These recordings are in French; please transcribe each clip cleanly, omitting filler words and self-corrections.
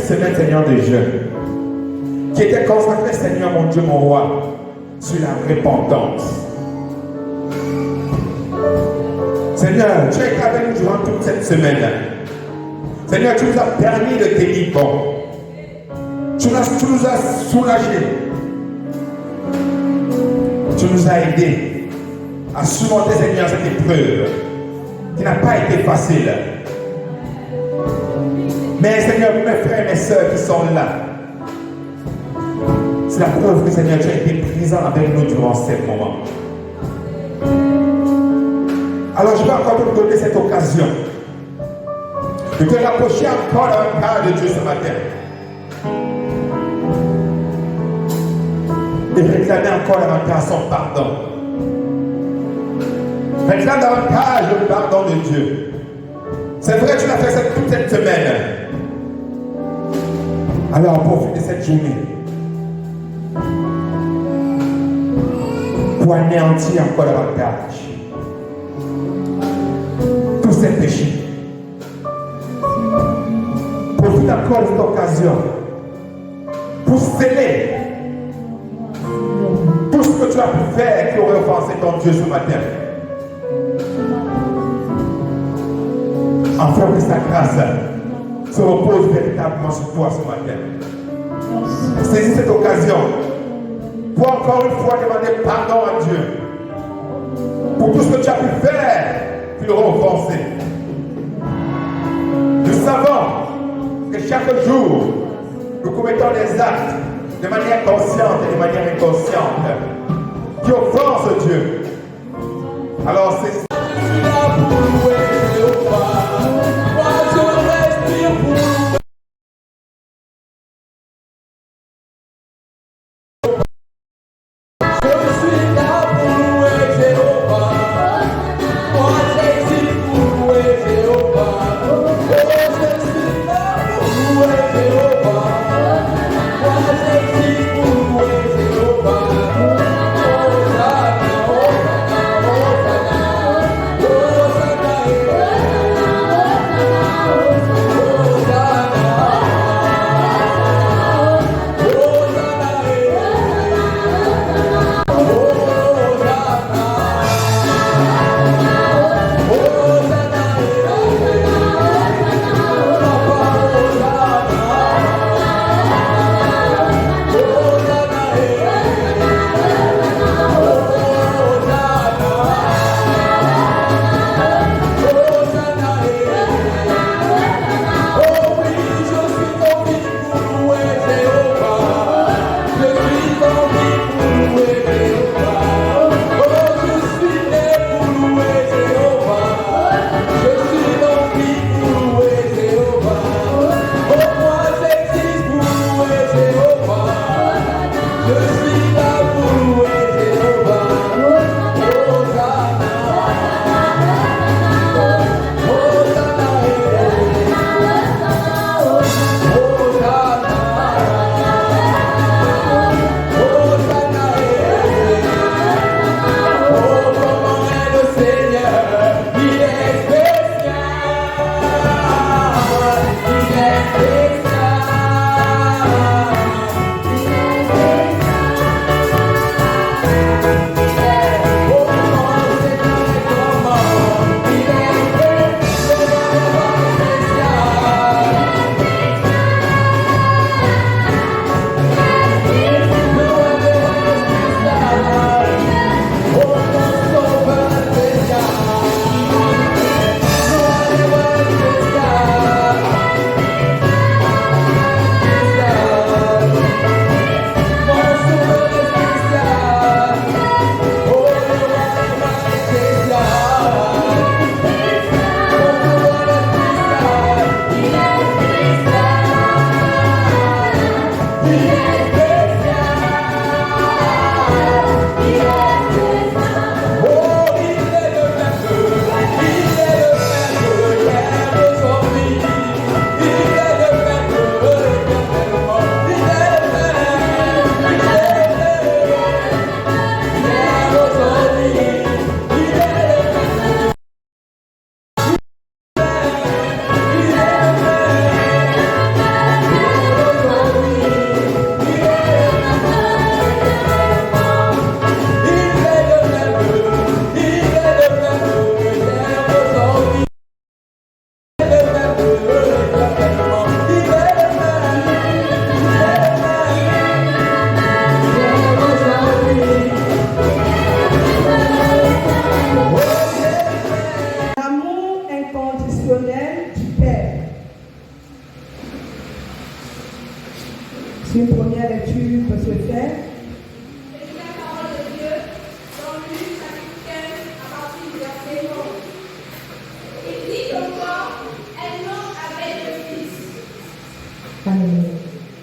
semaine, Seigneur, de jeûne, qui était consacrée, Seigneur, mon Dieu, mon roi, sur la repentance. Seigneur, tu as été avec nous durant toute cette semaine. Seigneur, tu nous as permis de tenir bon. Tu nous as soulagés. Tu nous as aidés à surmonter, Seigneur, cette épreuve qui n'a pas été facile. Mais Seigneur, mes frères et mes sœurs qui sont là, c'est la preuve que, Seigneur, tu as été présent avec nous durant ces moments. Alors je vais encore te donner cette occasion de te rapprocher encore davantage de Dieu ce matin. Et réclamer encore davantage son pardon. Réclame davantage le pardon de Dieu. C'est vrai, tu l'as fait toute cette semaine. Alors profite de cette journée pour anéantir encore davantage tous ces péchés. Profite encore de cette occasion pour sceller tout ce que tu as pu faire qui aurait offensé ton Dieu ce matin. Afin que sa grâce se repose véritablement sur toi ce matin. Saisis cette occasion pour encore une fois demander pardon à Dieu pour tout ce que tu as pu faire qui l'aurait offensé. Nous savons que chaque jour nous commettons des actes de manière consciente et de manière inconsciente qui offensent Dieu. Alors c'est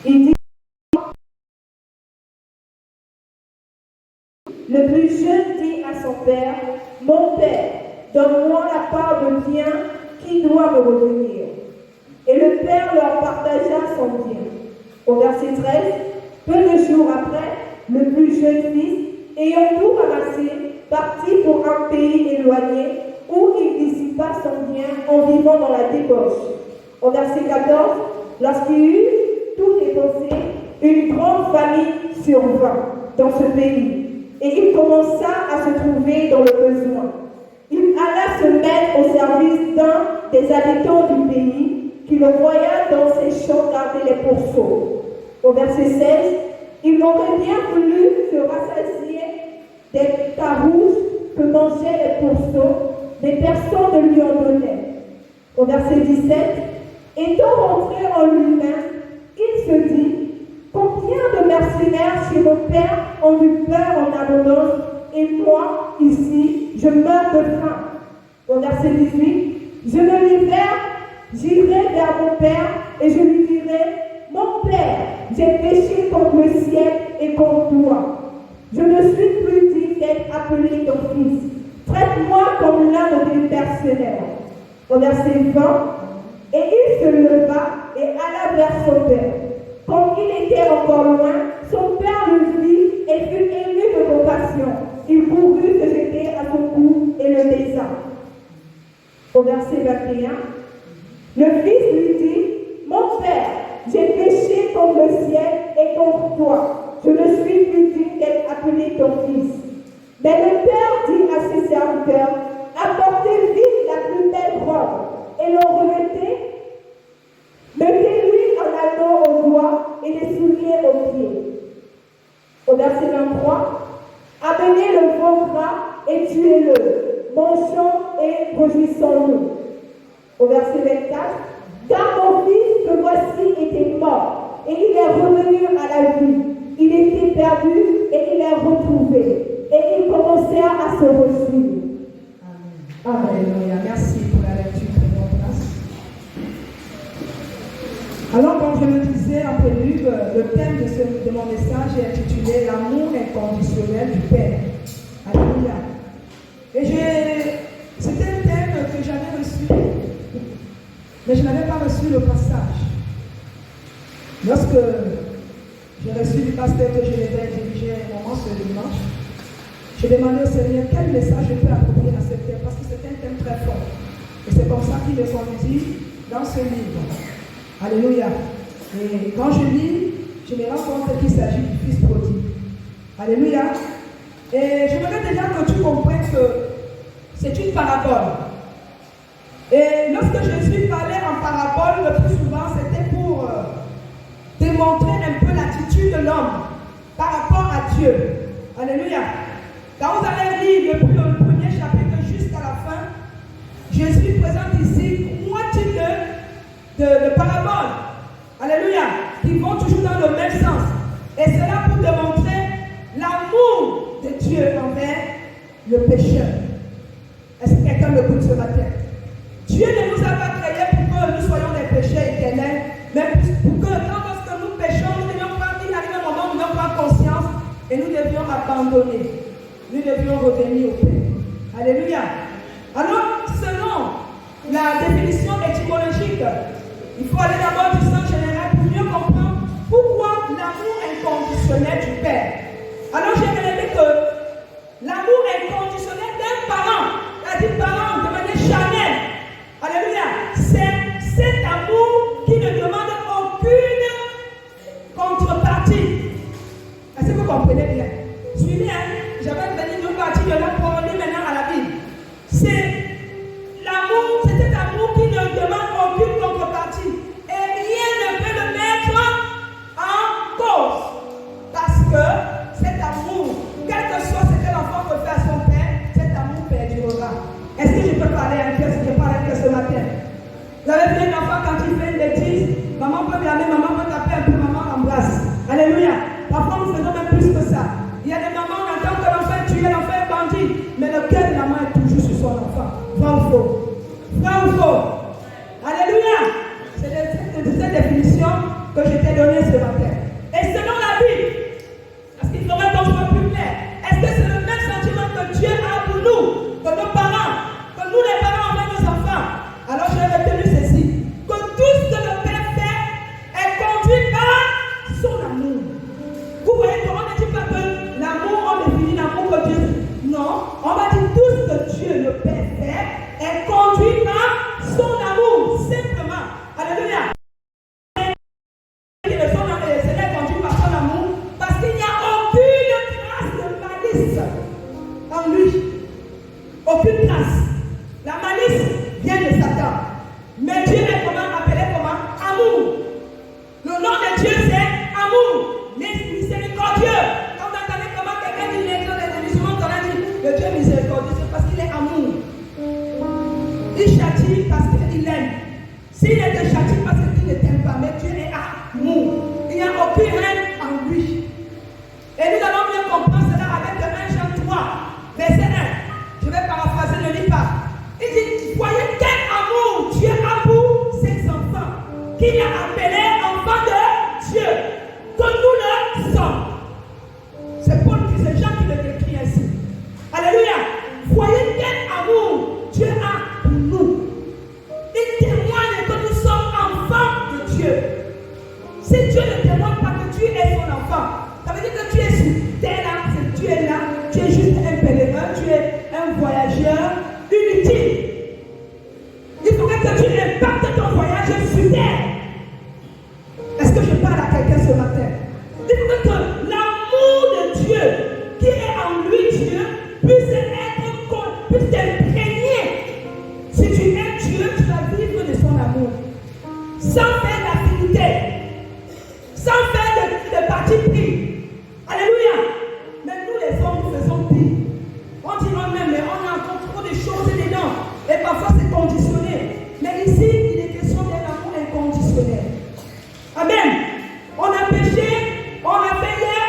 Il dit, le plus jeune dit à son père, mon père, donne-moi la part de bien qui doit me revenir. Et le père leur partagea son bien. Au verset 13, peu de jours après, le plus jeune fils, ayant tout ramassé, partit pour un pays éloigné où il dissipa son bien en vivant dans la débauche. Au verset 14, lorsqu'il eut tout dépensé, une grande famine survint dans ce pays et il commença à se trouver dans le besoin. Il alla se mettre au service d'un des habitants du pays qui le voya dans ses champs garder les pourceaux. Au verset 16, il aurait bien voulu se rassasier des carouses que mangeaient les pourceaux, mais personne ne lui en donnait. Au verset 17, étant rentré en lui-même, il se dit, combien de mercenaires chez mon père ont du pain en abondance, et moi, ici, je meurs de faim. Au verset 18, je me libère, j'irai vers mon père, et je lui dirai, mon père, j'ai péché contre le ciel et contre toi. Je ne suis plus digne d'être appelé ton fils. Traite-moi comme l'un de tes mercenaires. Au verset 20, et il se leva et alla vers son père. Comme il était encore loin, son père le vit et fut ému de compassion. Il courut se jeter à son cou et le baisa. Au verset 21, le fils lui dit, mon père, j'ai péché contre le ciel et contre toi. Je ne suis plus digne d'être appelé ton fils. Mais le père dit à ses serviteurs, apportez vite la plus belle robe et l'on revêtez. Mettez-lui un anneau au doigt et des souliers aux pieds. Au verset 23, amenez le veau gras et tuez-le, mangeons et réjouissons-nous. Au verset 24, car mon fils que voici était mort et il est revenu à la vie. Il était perdu et il est retrouvé. Et ils commencèrent à se réjouir. Amen. Alléluia. Merci pour la lecture. Prenons place. Alors, comme je le disais en prélude, le thème de mon message est intitulé L'amour inconditionnel du Père. Alléluia. Et c'était un thème que j'avais reçu, mais je n'avais pas reçu le passage. Lorsque j'ai reçu du pasteur que je devais diriger un moment ce dimanche, j'ai demandé au Seigneur quel message je peux apporter à ce thème, parce que c'est un thème très fort. Et c'est comme ça qu'il me conduit dans ce livre. Alléluia. Et quand je lis, je me rends compte qu'il s'agit du Fils prodigue. Alléluia. Et je voudrais déjà que tu comprennes que c'est une parabole. Et lorsque Jésus parlait en parabole, le plus souvent, c'était pour démontrer un peu l'attitude de l'homme par rapport à Dieu. Alléluia. Quand vous allez lire depuis le premier chapitre jusqu'à la fin, Jésus présente ici une moitié de paraboles. Alléluia. Qui vont toujours dans le même sens. Et c'est là pour démontrer l'amour de Dieu envers le pécheur. Est-ce que quelqu'un me écoute ce matin? Dieu ne nous a pas créés pour que nous soyons des pécheurs éternels, mais pour que lorsque nous péchons, nous devions prendre, il arrive un moment où nous devons prendre conscience et nous devions abandonner. Nous devions revenir au Père. Alléluia. Alors, selon la définition étymologique, il faut aller d'abord du sens général pour mieux comprendre pourquoi l'amour inconditionnel du Père. Alors, j'ai révélé que l'amour inconditionnel d'un parent, c'est-à-dire parent de manière charnelle, alléluia, c'est cet amour qui ne demande aucune contrepartie. Est-ce que vous comprenez bien? Suivez, j'avais venu d'une partie de là pour aller maintenant à la Bible. C'est l'amour, c'est cet amour qui ne demande aucune contrepartie. Et rien ne peut le mettre en cause. Parce que cet amour, quel que soit ce que l'enfant peut faire à son père, cet amour perdurera. Est-ce que je peux parler à un cœur si je parle à un cœur ce matin? Vous avez vu un enfant quand il fait une bêtise, maman peut blâmer, maman peut taper un peu, maman embrasse. Alléluia. Parfois nous faisons même plus que ça. Il y a des mamans, on entend que l'enfant est tué, l'enfant est bandit, mais le cœur de la maman est toujours sur son enfant. Vrai ou faux? Vrai ou faux? Alléluia. C'est de cette définition que je t'ai donné ce matin. Et selon la Bible, parce qu'il faudrait qu'on soit plus clair, est-ce que c'est le même sentiment que Dieu a pour nous, que nos parents, que nous les parents envers nos enfants? Alors j'ai retenu ceci, que tout ce que le Père fait est conduit par son amour. Vous voyez qu'on ne dit pas que l'amour, on définit l'amour que Dieu. Non, on va dire tout ce que Dieu, le Père, fait est conduit par son amour, simplement. Alléluia. C'est conduit par son amour parce qu'il n'y a aucune trace de malice en lui. Aucune trace. La malice vient de Satan. Mais Dieu est appelé comment? Amour. Le nom de Dieu c'est amour. Miséricordieux. Quand vous entendez comment quelqu'un dit les musulmans, on a dit le Dieu miséricordieux, c'est parce qu'il est amour. Il châtie parce qu'il aime. S'il ne te châtie parce qu'il ne t'aime pas, mais Dieu est amour. Il n'y a aucune haine en lui. Et nous allons bien comprendre cela avec 1 Jean 3, verset 1. Je vais paraphraser, ne lis pas. Il dit, voyez quel amour Dieu a pour ses enfants, qu'il a appelés enfants de Dieu, que nous le sommes. C'est Paul qui, c'est Jean qui le décrit ainsi. Alléluia. Voyez quel amour Dieu a pour nous. Il témoigne que nous sommes enfants de Dieu. Si Dieu ne témoigne pas que tu es son enfant, ça veut dire que tu es sur terre, tu es là, tu es juste un pèlerin, tu es un voyageur inutile. Il faudrait que tu impactes ton voyage sur terre. Est-ce que je parle à quelqu'un ce matin? Il faudrait que l'amour de Dieu, qui est en lui, Dieu, puisse t'imprégner. Si tu aimes Dieu, tu vas vivre de son amour. Sans faire d'affinité. Sans faire de parti pris. Alléluia. Mais nous les hommes, nous faisons pire. On dit on aime, mais on a encore trop de choses dedans. Et parfois c'est conditionné. Mais ici, il est question d'un amour inconditionnel. Amen. On a péché, on a fait hier,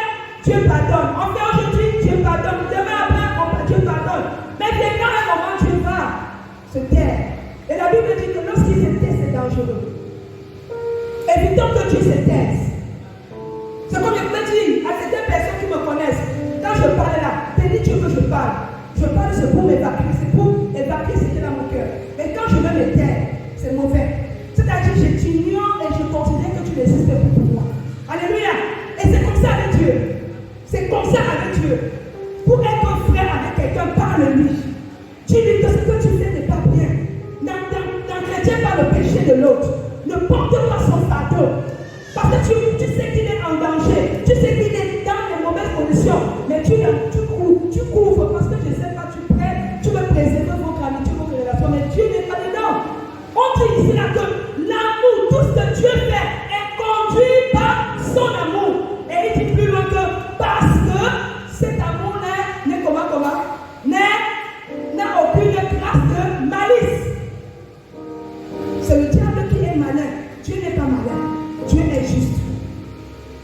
Dieu pardonne. On fait aujourd'hui, Dieu pardonne. Demain après, Dieu pardonne. Mais viendra un moment, Dieu va se taire. Et la Bible dit que lorsqu'il se tait, c'est dangereux. Évitons que Dieu se taise. C'est comme je peux dire à certaines personnes qui me connaissent, quand je parle là, c'est dit Dieu que je parle. Je parle, c'est pour m'évacuer, c'est pour évacuer ce qui est dans mon cœur. Mais quand je veux me taire, c'est mauvais. C'est-à-dire que je t'ignore et je considère que tu n'existes pas pour moi. Alléluia. Et c'est comme ça avec Dieu. C'est comme ça avec Dieu. Pour être frère avec quelqu'un, parle-lui. Dis-lui que ce que tu fais n'est pas bien. N'entretiens pas le péché de l'autre. Ne porte pas son fardeau. Parce que tu sais qu'il est en danger. Tu sais qu'il est dans les mauvaises conditions. Mais tu couvres parce que je ne sais pas, tu prêtes, tu veux préserver votre amitié, votre relation. Mais Dieu n'est pas dedans. On dit ici là que l'amour, tout ce que Dieu fait, est conduit par son amour. Et il dit plus loin que parce que cet amour n'est n'a aucune trace de malice. C'est le diable qui est malin. Dieu n'est pas malin. Dieu est juste.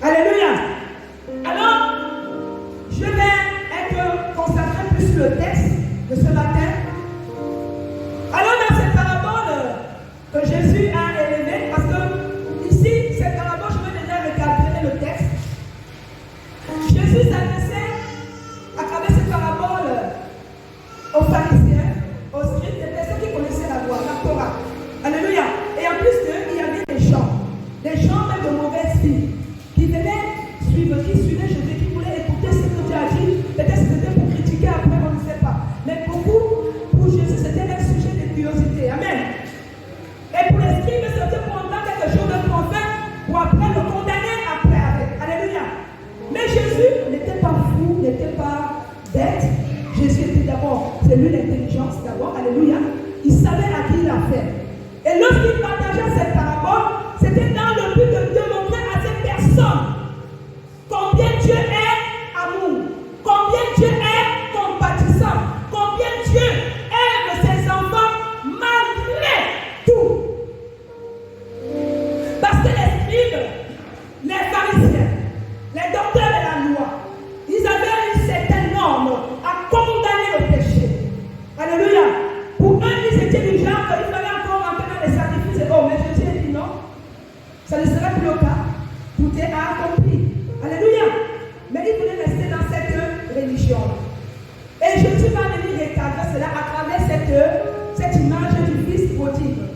Alléluia. Alors, je vais être consacré plus sur le texte de ce matin. Alors, dans cette parabole que Jésus a élevée, parce que ici, cette parabole, je vais déjà récapituler le texte. Jésus s'adressait à travers cette parabole aux pharisiens, aux scribes, des personnes qui connaissaient la loi, la Torah. Alléluia. Et en plus d'eux, il y avait des gens même de mauvaises filles, qui venaient suivre, qui suivaient Jésus, qui voulaient écouter ce que Dieu a dit. Peut-être que c'était pour critiquer après, on ne sait pas. Mais beaucoup, pour Jésus, c'était un sujet de curiosité. Amen. Et pour les scribes, c'était pour entendre quelque chose de prophète, pour après le condamner après avec. Alléluia. Mais Jésus n'était pas fou, n'était pas bête. Jésus était d'abord, c'est lui l'intelligence d'abord. Alléluia. Il savait à qui il a fait. Et lorsqu'il partageait cette parabole, c'était dans le but de démontrer à cette personne combien Dieu est amour, combien Dieu est compatissant, combien Dieu aime ses enfants malgré tout. Parce que les scribes, les pharisiens, les docteurs de la loi, ils avaient une certaine norme à condamner le péché. Alléluia. Pour eux, ils étaient du genre qu'il fallait encore entrer dans les sacrifices. Oh, mais Jésus a dit non. Ça ne serait plus le cas. possible.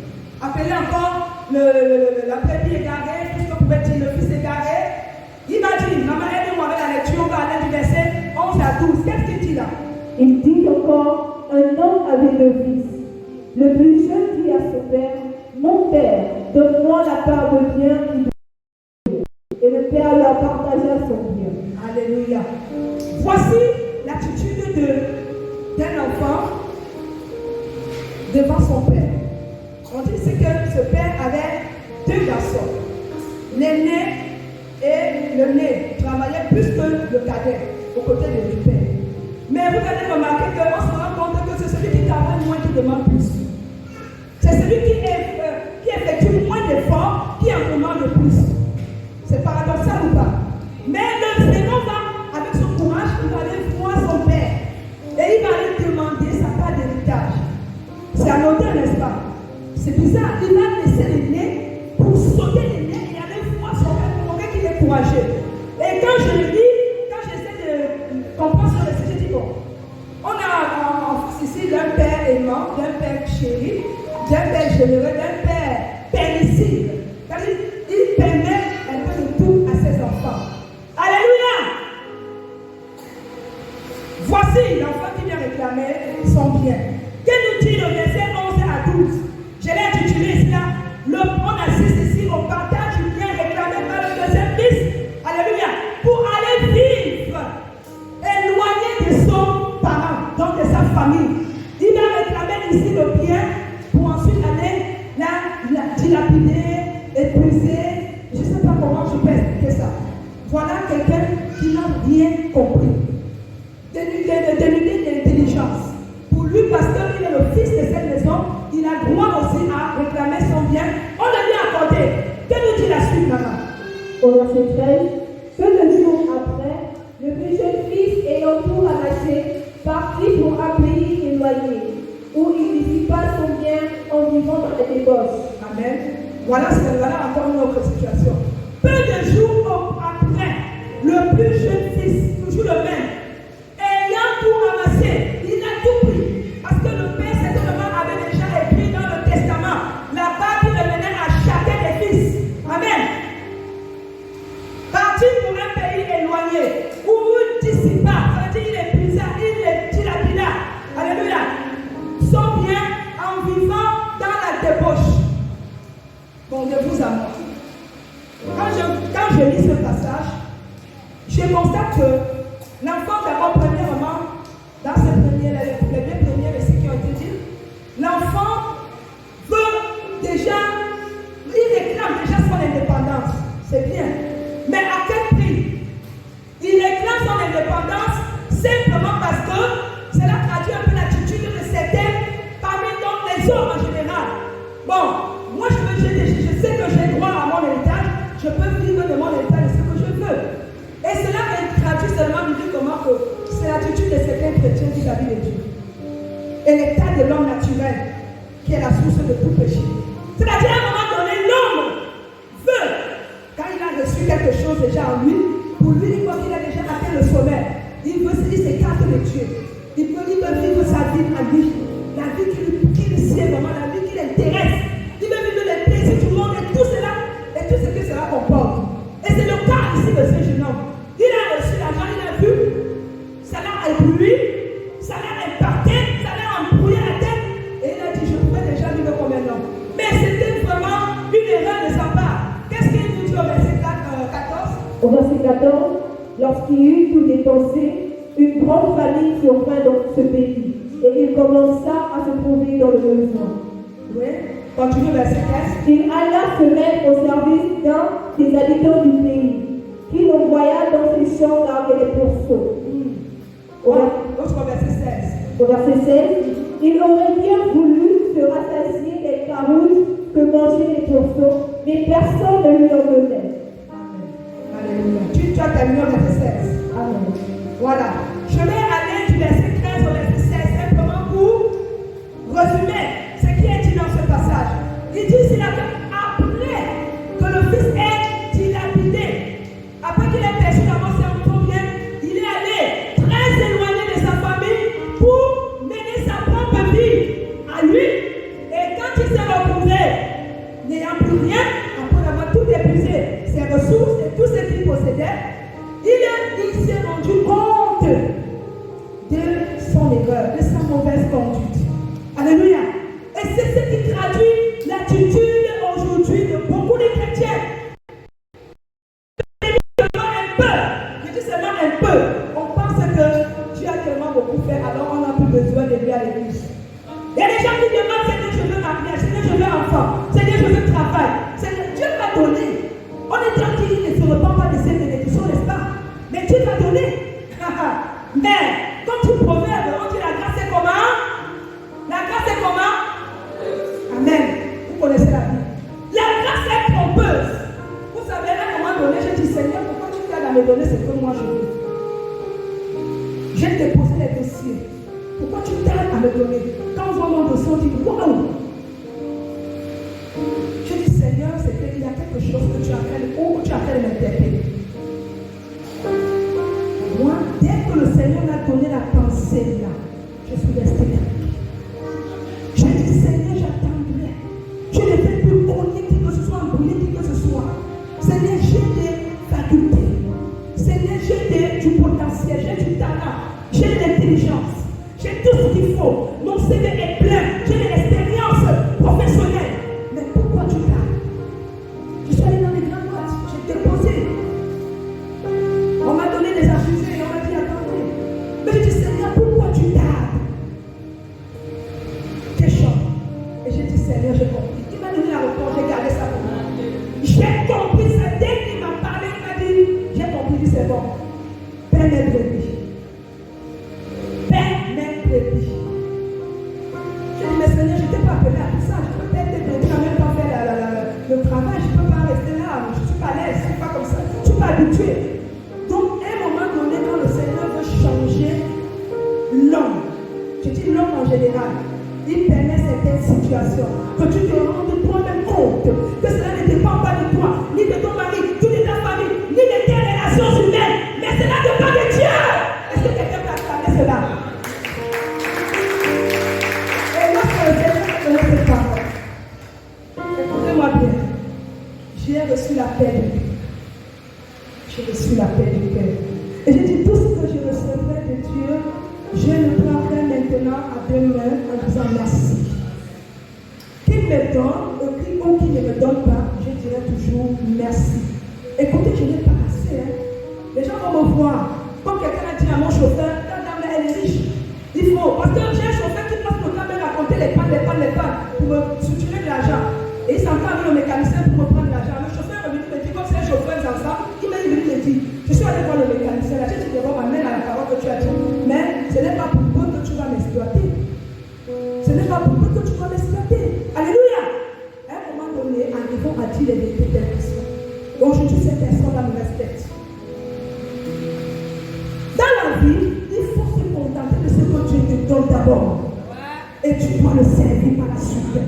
Appelez encore la brebis égarée, tout ce que pouvait dire le fils égaré. Il m'a dit, maman, aide-moi avec la lecture, on va aller du verset 11 à 12. Qu'est-ce qu'il dit là? Il dit encore, un homme avait deux fils. Le plus jeune dit à son père, mon père, donne-moi la part de bien qui doit. Et le père leur partagea son bien. Alléluia. Voici l'attitude d'un enfant devant son père. On dit que ce père avait deux garçons. L'aîné et le né travaillaient plus que le cadet aux côtés du père. Mais vous allez remarquer qu'on se rend compte que c'est celui qui travaille moins qui demande plus. C'est celui qui effectue moins d'efforts qui en demande le plus. C'est paradoxal ou pas? Mais le second va, avec son courage, il va aller voir son père. Et il va lui demander sa part d'héritage. C'est anodin, n'est-ce pas? C'est bizarre. Il va laisser l'aîné pour sauter l'aîné et aller voir son père pour montrer qu'il est courageux. Et quand je le lis, quand j'essaie de comprendre ce récit, je dis bon, on a en France ici d'un père aimant, d'un père chéri, d'un père généreux, d'un père permissible. C'est-à-dire, il permet un peu de tout à ses enfants. Alléluia! Voici l'enfant qui vient réclamer son bien. Qu'est-ce nous dit le verset 11 à 12? Je l'ai intitulé ici là. On assiste ici au partage du bien réclamé par le deuxième fils. Alléluia! Pour aller vivre éloigné de son parent, donc de sa famille. Il va réclamer ici le bien pour ensuite aller la dilapider, épuiser. Je ne sais pas comment je peux expliquer ça. Voilà quelqu'un qui n'a rien compris. Dénudé d'intelligence. Pour lui, parce qu'il est le fils de cette maison, il a droit aussi à réclamer son bien. On le lui a accordé. Que nous dit la suite, maman? Au verset 13, peu de jours après, le plus jeune fils ayant tout ramassé, partit pour un pays éloigné, où il dissipa son bien en vivant dans la débauche. Amen. Voilà encore une autre situation. Peu de jours après, le plus jeune fils, toujours le même, ayant tout ramassé, il a tout pris. Parce que le père certainement avait déjà écrit dans le testament la part qui revenait à chacun des fils. Amen. Parti pour un pays éloigné, où il dissipa, ça veut dire il épuisa, il dilapida. Alléluia. Son bien en vivant dans la débauche. Bon, de vous à moi. Quand je lis ce passage, je constate que l'enfant, d'abord, premièrement, dans les deux premiers récits qui ont été dits, l'enfant veut déjà, il réclame déjà son indépendance. C'est bien. Mais à quel prix? Il réclame son indépendance simplement parce que cela traduit un peu l'attitude de certains parmi les hommes en général. Bon, moi je sais que j'ai droit à mon héritage, je peux vivre de mon héritage ce que je veux. Et cela traduit seulement du comment que c'est l'attitude de certains chrétiens vis-à-vis de Dieu. Et l'état de l'homme naturel qui est la source de tout péché. C'est-à-dire à un moment donné, l'homme veut, quand il a reçu quelque chose déjà en lui, pour lui, il voit qu'il a déjà atteint le sommet. Il s'écarte de Dieu. Il veut vivre sa vie à lui. La vie qui lui sied vraiment, la vie qui l'intéresse. Il veut vivre les plaisirs du monde et tout cela, et tout ce que cela comporte. Et c'est le cas ici de ce jeune homme. Il a reçu l'argent, il a vu, ça l'a ébloui, ça l'a impacté, ça l'a embrouillé la tête, et il a dit, je pourrais déjà vivre comme un homme. Mais c'était vraiment une erreur de sa part. Qu'est-ce qu'il nous dit au verset 14? Au verset 14, lorsqu'il eut tout dépensé, une grande famine survint dans ce pays, et il commença à se trouver dans le besoin. Oui, continue verset 15. Il alla se mettre au service d'un des habitants du pays, qui l'envoya dans ses champs garder les pourceaux. Autre verset 16. Au verset 16, il aurait bien voulu se rassasier des carouges que mangeaient les pourceaux, mais personne ne lui en donnait. Alléluia. Tu as terminé au verset 16. Amen. Voilà. Je vais aller du verset 13 au verset 16 simplement pour résumer ce qui est dit dans ce passage. Il dit ici après que le fils est dilapidé, après qu'il ait perçu d'abord son bien, il est allé très éloigné de sa famille pour mener sa propre vie à lui. Et quand il s'est plus rien, après avoir tout épuisé, ses ressources et tout ce qu'il possédait, il s'est rendu compte de son erreur, de sa mauvaise conduite. Alléluia. Et c'est ce qui traduit l'attitude aujourd'hui de beaucoup de chrétiens. Je dis seulement un peu. On pense que Dieu a tellement beaucoup fait, alors on n'a plus besoin de lui à l'église. Il y a des gens qui demandent, Seigneur, je veux mariage, Seigneur, je veux enfant, Seigneur, je veux travail. Seigneur, Dieu va donner. On est tranquille, il ne se repent pas de ses bénédictions, n'est-ce pas? Mais Dieu va donner. Mais, comme tout proverbe, on dit la grâce est comment? La grâce est comment? Amen. Vous connaissez la Bible. La grâce est trompeuse. Vous savez, à un moment donné, j'ai dit, Seigneur, pourquoi tu t'aides à me donner ce que moi je veux? J'ai déposé les dossiers. Pourquoi tu t'aides à me donner? Quand on voit mon dossier, on dit, waouh! J'ai dit, Seigneur, il y a quelque chose que tu as fait, ou tu as fait de m'interpeller. Moi, dès que le Seigneur m'a donné la pensée là, je suis restée là. J'ai dit, Seigneur, j'attendrai. Je ne vais plus cogner qui que ce soit, embrouiller qui que ce soit. Seigneur, j'ai des facultés. Seigneur, j'ai du potentiel, j'ai du talent, j'ai de l'intelligence, j'ai tout ce qu'il faut. Mon CV est plein, j'ai de l'expérience professionnelle. Mais pourquoi tu parles? Je suis allée dans les grandes boîtes, j'ai déposé. On m'a donné des accusés et on m'a dit attendez. Mais j'ai dit Seigneur, pourquoi tu tardes? Question. Et j'ai dit Seigneur, j'ai compris. Il m'a donné la réponse, j'ai gardé ça pour moi. J'ai compris ça. Dès qu'il m'a parlé, il m'a dit j'ai compris, c'est bon. Père mes brebis. Père mes brebis. J'ai dit mais Seigneur, je ne t'ai pas appelé à tout ça. Je peux peut-être t'aider en même temps faire le travail. Je ne peux pas rester là. Je ne suis pas l'aise. Je ne suis pas comme ça. Je ne suis pas habitué. Donc, à un moment donné, quand le Seigneur veut changer l'homme, je dis l'homme en général, il permet certaines situations que tu te rendes toi-même compte que cela ne dépend pas de toi, ni de ton mari, ni de ta famille, ni de tes relations humaines, mais cela dépend de Dieu. Est-ce que quelqu'un peut acclamer cela? Et lorsque le Seigneur me donne cette parole, écoutez-moi bien, j'ai reçu la paix de Dieu. J'ai reçu la paix du Père. Et j'ai dit, tout ce que je recevrai de Dieu, je le prendrai maintenant à deux mains en disant merci. Qu'il me donne ou qu'il ne me donne pas, je dirai toujours merci. Écoutez, je n'ai pas assez. Les gens vont me voir. Comme quelqu'un a dit à mon chauffeur, ta dame elle est riche. Il faut. Parce que j'ai un chauffeur qui passe le temps de raconter les pannes pour me structurer de l'argent. Et il s'entend avec le mécanicien pour me prendre l'argent. Le chauffeur est venu me dire, comme c'est un chauffeur ensemble, il m'a dit, je suis allé voir le mécanicien, là, j'ai dit d'abord m'amène à la parole que tu as dit. Mais ce n'est pas pour peu que tu vas m'exploiter. Ce n'est pas pour peu que tu vas m'exploiter. Alléluia. À un moment donné, arrivons à dire les vérités telles qu'elles sont. Aujourd'hui, cette personne-là me respecte. Dans la vie, il faut se contenter de ce que Dieu te donne d'abord. Et tu dois le servir par la suite.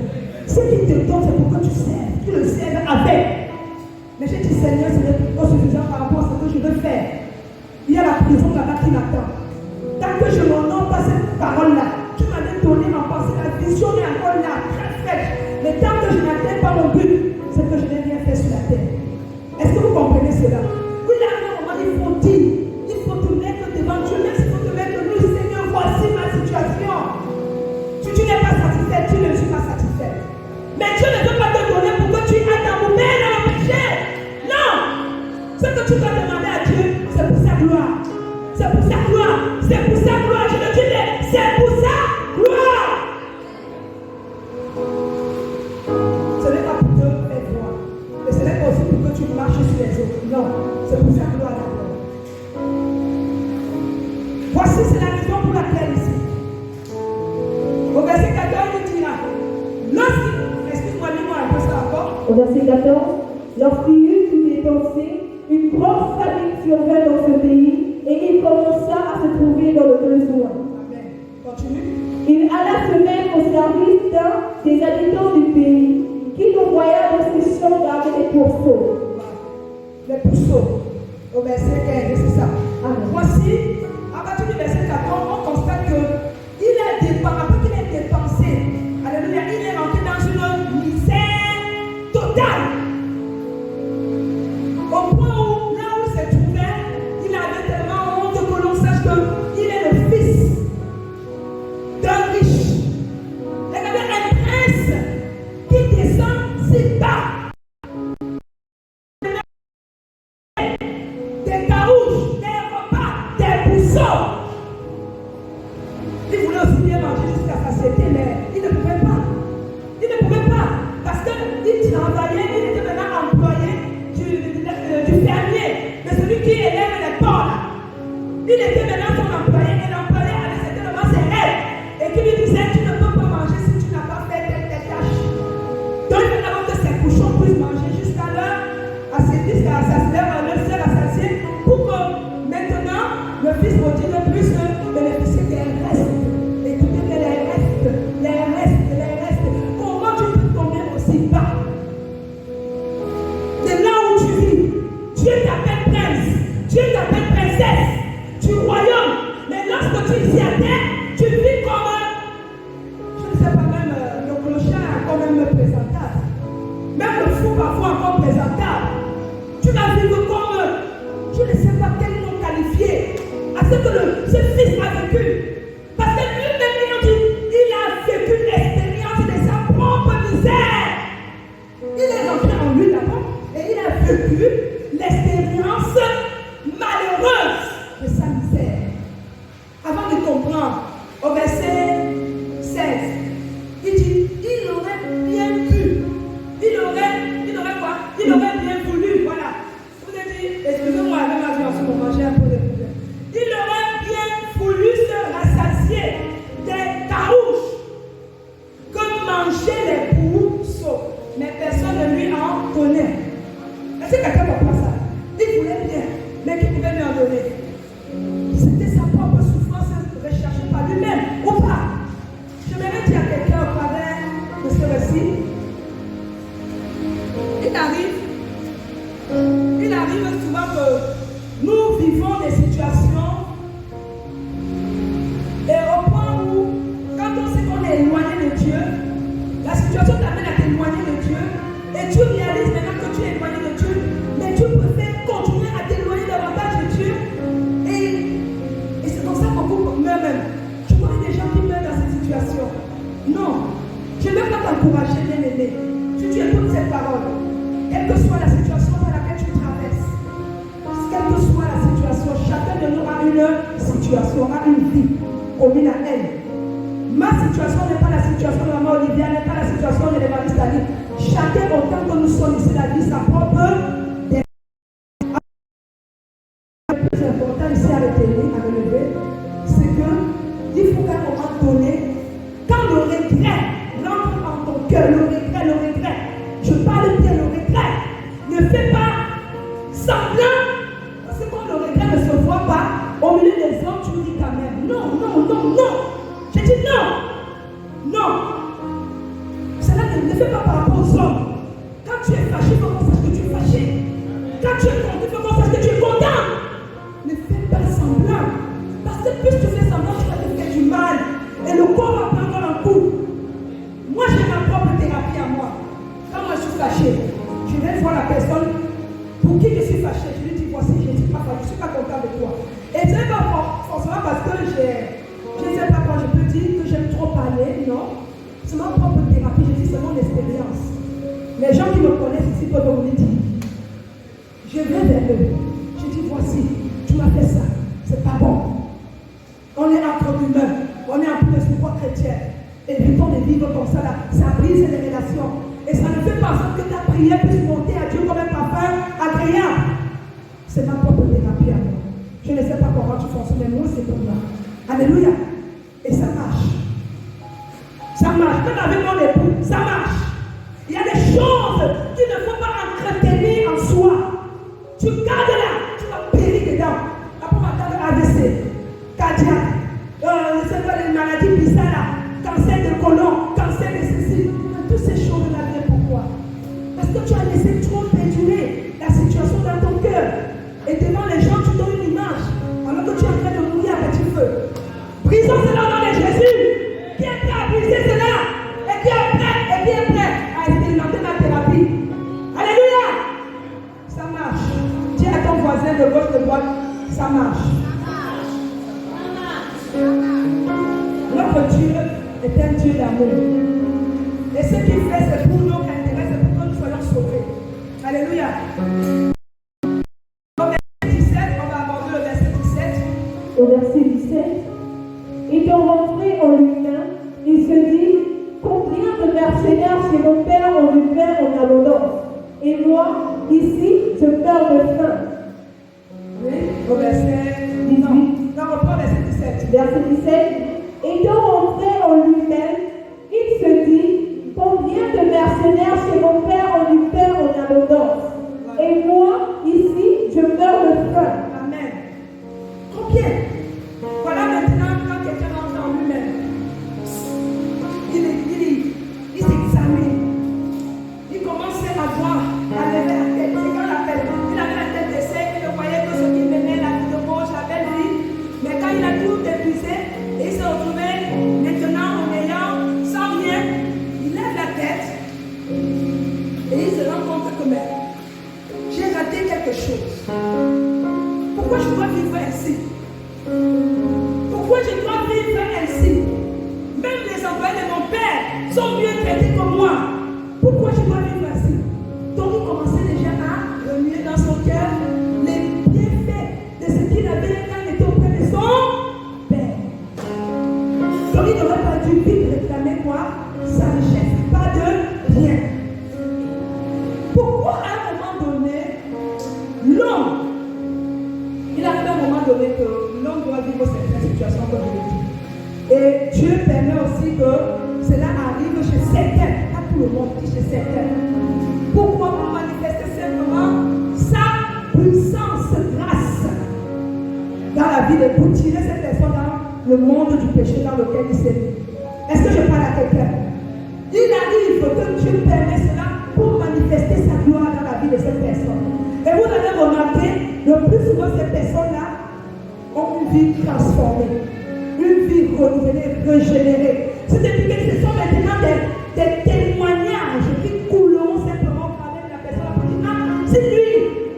Ce qu'il te donne, c'est pour que tu serves. Tu le serves avec. Mais j'ai dit, Seigneur, ce n'est pas suffisant par rapport à ce que je veux faire. Il y a la prison là-bas qui m'attend. Tant que je n'honore pas cette parole-là, tu m'avais donné ma pensée, la vision est encore là, très fraîche. Mais tant que je n'atteins pas mon but, c'est que je n'ai rien fait sur la terre. Est-ce que vous comprenez cela? Oui, là, à un moment, il faut dire, il faut te mettre devant Dieu, même s'il faut te mettre devant lui, Seigneur, voici ma situation. Si tu n'es pas satisfait, tu ne suis pas satisfait. Mais Dieu ne veut pas te donner pour que tu aies ta poubelle dans le péché. Non! Ce que tu dois demander à Dieu, c'est pour sa gloire. C'est pour sa gloire. C'est pour sa gloire. Je le dis, c'est pour sa gloire. Ce n'est pas pour te faire voir. Mais ce n'est pas aussi pour que tu marches sur les autres. Non, c'est pour sa gloire d'abord. Voici, c'est la raison pour laquelle ici. Au verset 14, il dira, excuse-moi, lis-moi un peu ça encore. Au verset 14, lorsqu'il eut tout dépensé, une grosse famine survint dans ce pays et il commença à se trouver dans le besoin. Amen. Continue. Il alla se mettre au service d'un des habitants du pays qui le voya dans ses champs garder les pourceaux. Les pourceaux. Au verset 15, c'est ça. Amen. Voici, à partir du verset 14, on constate qu'il a dépensé, après qu'il ait dépensé, alléluia, il est rentré dans une misère totale. quand même présentable. Même le fou parfois encore présentable. Tu vas vivre comme, je ne sais pas quel nom qualifié, à ce que ce fils a vécu. Parce que lui-même, il a vécu l'expérience de sa propre misère. Il est rentré en lui d'abord et il a vécu l'expérience malheureuse de sa misère. Avant de comprendre, au verset 16, il dit, il aurait bien pu, il aurait quoi? Il aurait bien voulu, voilà. Vous avez dit, excusez-moi, avec ma vie en ce moment, j'ai un peu de problème. Il aurait bien voulu se rassasier des carouches, comme manger les bourreaux, mais personne ne lui en donnait. Est-ce que quelqu'un comprend ça? Il voulait bien, mais qui pouvait lui en donner? C'était sa propre souffrance recherchée par lui-même, ou pas? Je m'aimerais dire à quelqu'un au travers de ce récit. Il arrive souvent que nous vivons des situations et au point où, quand on sait qu'on est éloigné de Dieu, la situation t'amène à t'éloigner de Dieu et tu réalises maintenant que tu es éloigné de Dieu, mais tu préfères continuer à t'éloigner davantage de Dieu et c'est comme ça qu'on coupe meurt même. Je connais des gens qui meurent dans cette situation. Non, je ne veux pas t'encourager, bien-aimé. Si tu écoutes cette parole, quelle que soit la situation par laquelle tu traverses, quelle que soit la situation, chacun de nous a une situation, a une vie commune à elle. Ma situation n'est pas la situation de maman Olivia, n'est pas la situation de l'évangéliste Ali. Chacun, autant que nous sommes ici, la vie, sa propre. Le plus important ici à retenir, à relever, c'est qu'il faut qu'à un moment donné, quand le regret rentre en ton cœur, le regret, je parle bien le regret, ne fais pas semblant, parce que quand le regret ne se voit pas, au milieu des hommes, tu dis quand même, non. Je dis non. Cela ne fait pas par rapport aux hommes. Quand tu es fâché, il faut qu'on sache que tu es fâché. Quand tu es content, il faut qu'on sache que tu es content. Ne fais pas semblant. Parce que plus tu fais semblant, tu vas te faire du mal. Et le corps va prendre un coup. Moi, j'ai ma propre thérapie à moi. Quand moi je suis fâché, je vais voir la personne pour qui je suis fâché. Je lui dis, voici, je ne suis pas fâché, je ne suis pas content de toi. Et ce n'est pas forcément parce que je ne sais pas quand je peux dire que j'aime trop parler, non. C'est ma propre thérapie, je dis c'est mon expérience. Les gens qui me connaissent ici peuvent me le dire. Je vais vers eux, je dis voici, tu m'as fait ça, c'est pas bon. On est entre humains, on est en plus de foi chrétienne. Évitons de vivre comme ça là, ça brise les relations. Et ça ne fait pas en sorte que ta prière puisse monter à Dieu comme un parfum agréable. C'est ma propre thérapie à moi. Je ne sais pas comment tu fonctionnes, mais moi c'est pour moi. Alléluia. Et ça marche. Ça marche. Même avec mon époux, ça marche. Il y a des choses qu'il ne faut pas entretenir en soi. Tu gardes là, tu vas périr dedans. Après, on va attendre AVC, cardiaque, c'est pas les maladies bizarres là, cancer de côlon, cancer de ceci. Toutes ces choses-là viennent pourquoi? Parce que tu as laissé trop perdurer la situation dans ton cœur. Et devant les gens, tu donnes une image. Alors que tu es en train de mourir à petit feu. Brisons cela dans les Jésus. Qui est prêt à briser cela? Et qui est prêt à expérimenter la thérapie? Alléluia! Ça marche. Dis à ton voisin de gauche, de droite, ça marche. Notre Dieu est un Dieu d'amour. Et ce qu'il fait, c'est pour notre intérêt, c'est pour que nous soyons sauvés. Alléluia. Au verset 17, on va aborder le verset 17. Au verset 17, étant rentré en lui-même, il se dit, combien de mercenaires chez mon père ont du pain en abondance, et moi, ici, je meurs de faim. Oui, au verset 18. Non, reprends verset 17. Verset 17, étant rentré en lui-même, il se dit, combien de mercenaires chez mon père ont du pain en abondance, et moi, ici, je meurs de faim. Amen. Combien? Voilà maintenant quand quelqu'un rentre en lui-même. Il s'examine. Il commence à voir, à lever la tête. C'est quand la tête. Il avait la tête d'essai, il voyait que ce qui venait, la vie de gauche, la belle vie. Mais quand il a tout épuisé, et il s'est retrouvé maintenant en ayant sans rien, il lève la tête. mais j'ai raté quelque chose. Pourquoi je dois vivre ainsi? Pourquoi je dois vivre ainsi? Même les employés de mon père sont mieux traités que moi. Pourquoi je dois vivre ainsi? Donc il commençait déjà à remuer dans son cœur les bienfaits de ce qu'il avait quand il était auprès de son père. Donc il n'aurait pas dû vite réclamer quoi? Sa richesse, pas de bien. Pourquoi à un moment donné, l'homme, il arrive à un moment donné que l'homme doit vivre certaines situations comme je l'ai dit. Et Dieu permet aussi que cela arrive chez certains, pas tout le monde, chez certains. Pourquoi? Pour manifester simplement sa puissance, grâce dans la vie et pour tirer cette personne dans le monde du péché dans lequel il s'est mis. Est-ce que je parle à quelqu'un? Il arrive que Dieu permet cela pour manifester sa gloire dans la vie de cette personne. Et vous avez remarqué, le plus souvent ces personnes-là ont une vie transformée, une vie renouvelée, régénérée. C'est-à-dire que ce sont maintenant des témoignages qui couleront simplement avec la personne pour dire: ah, c'est lui,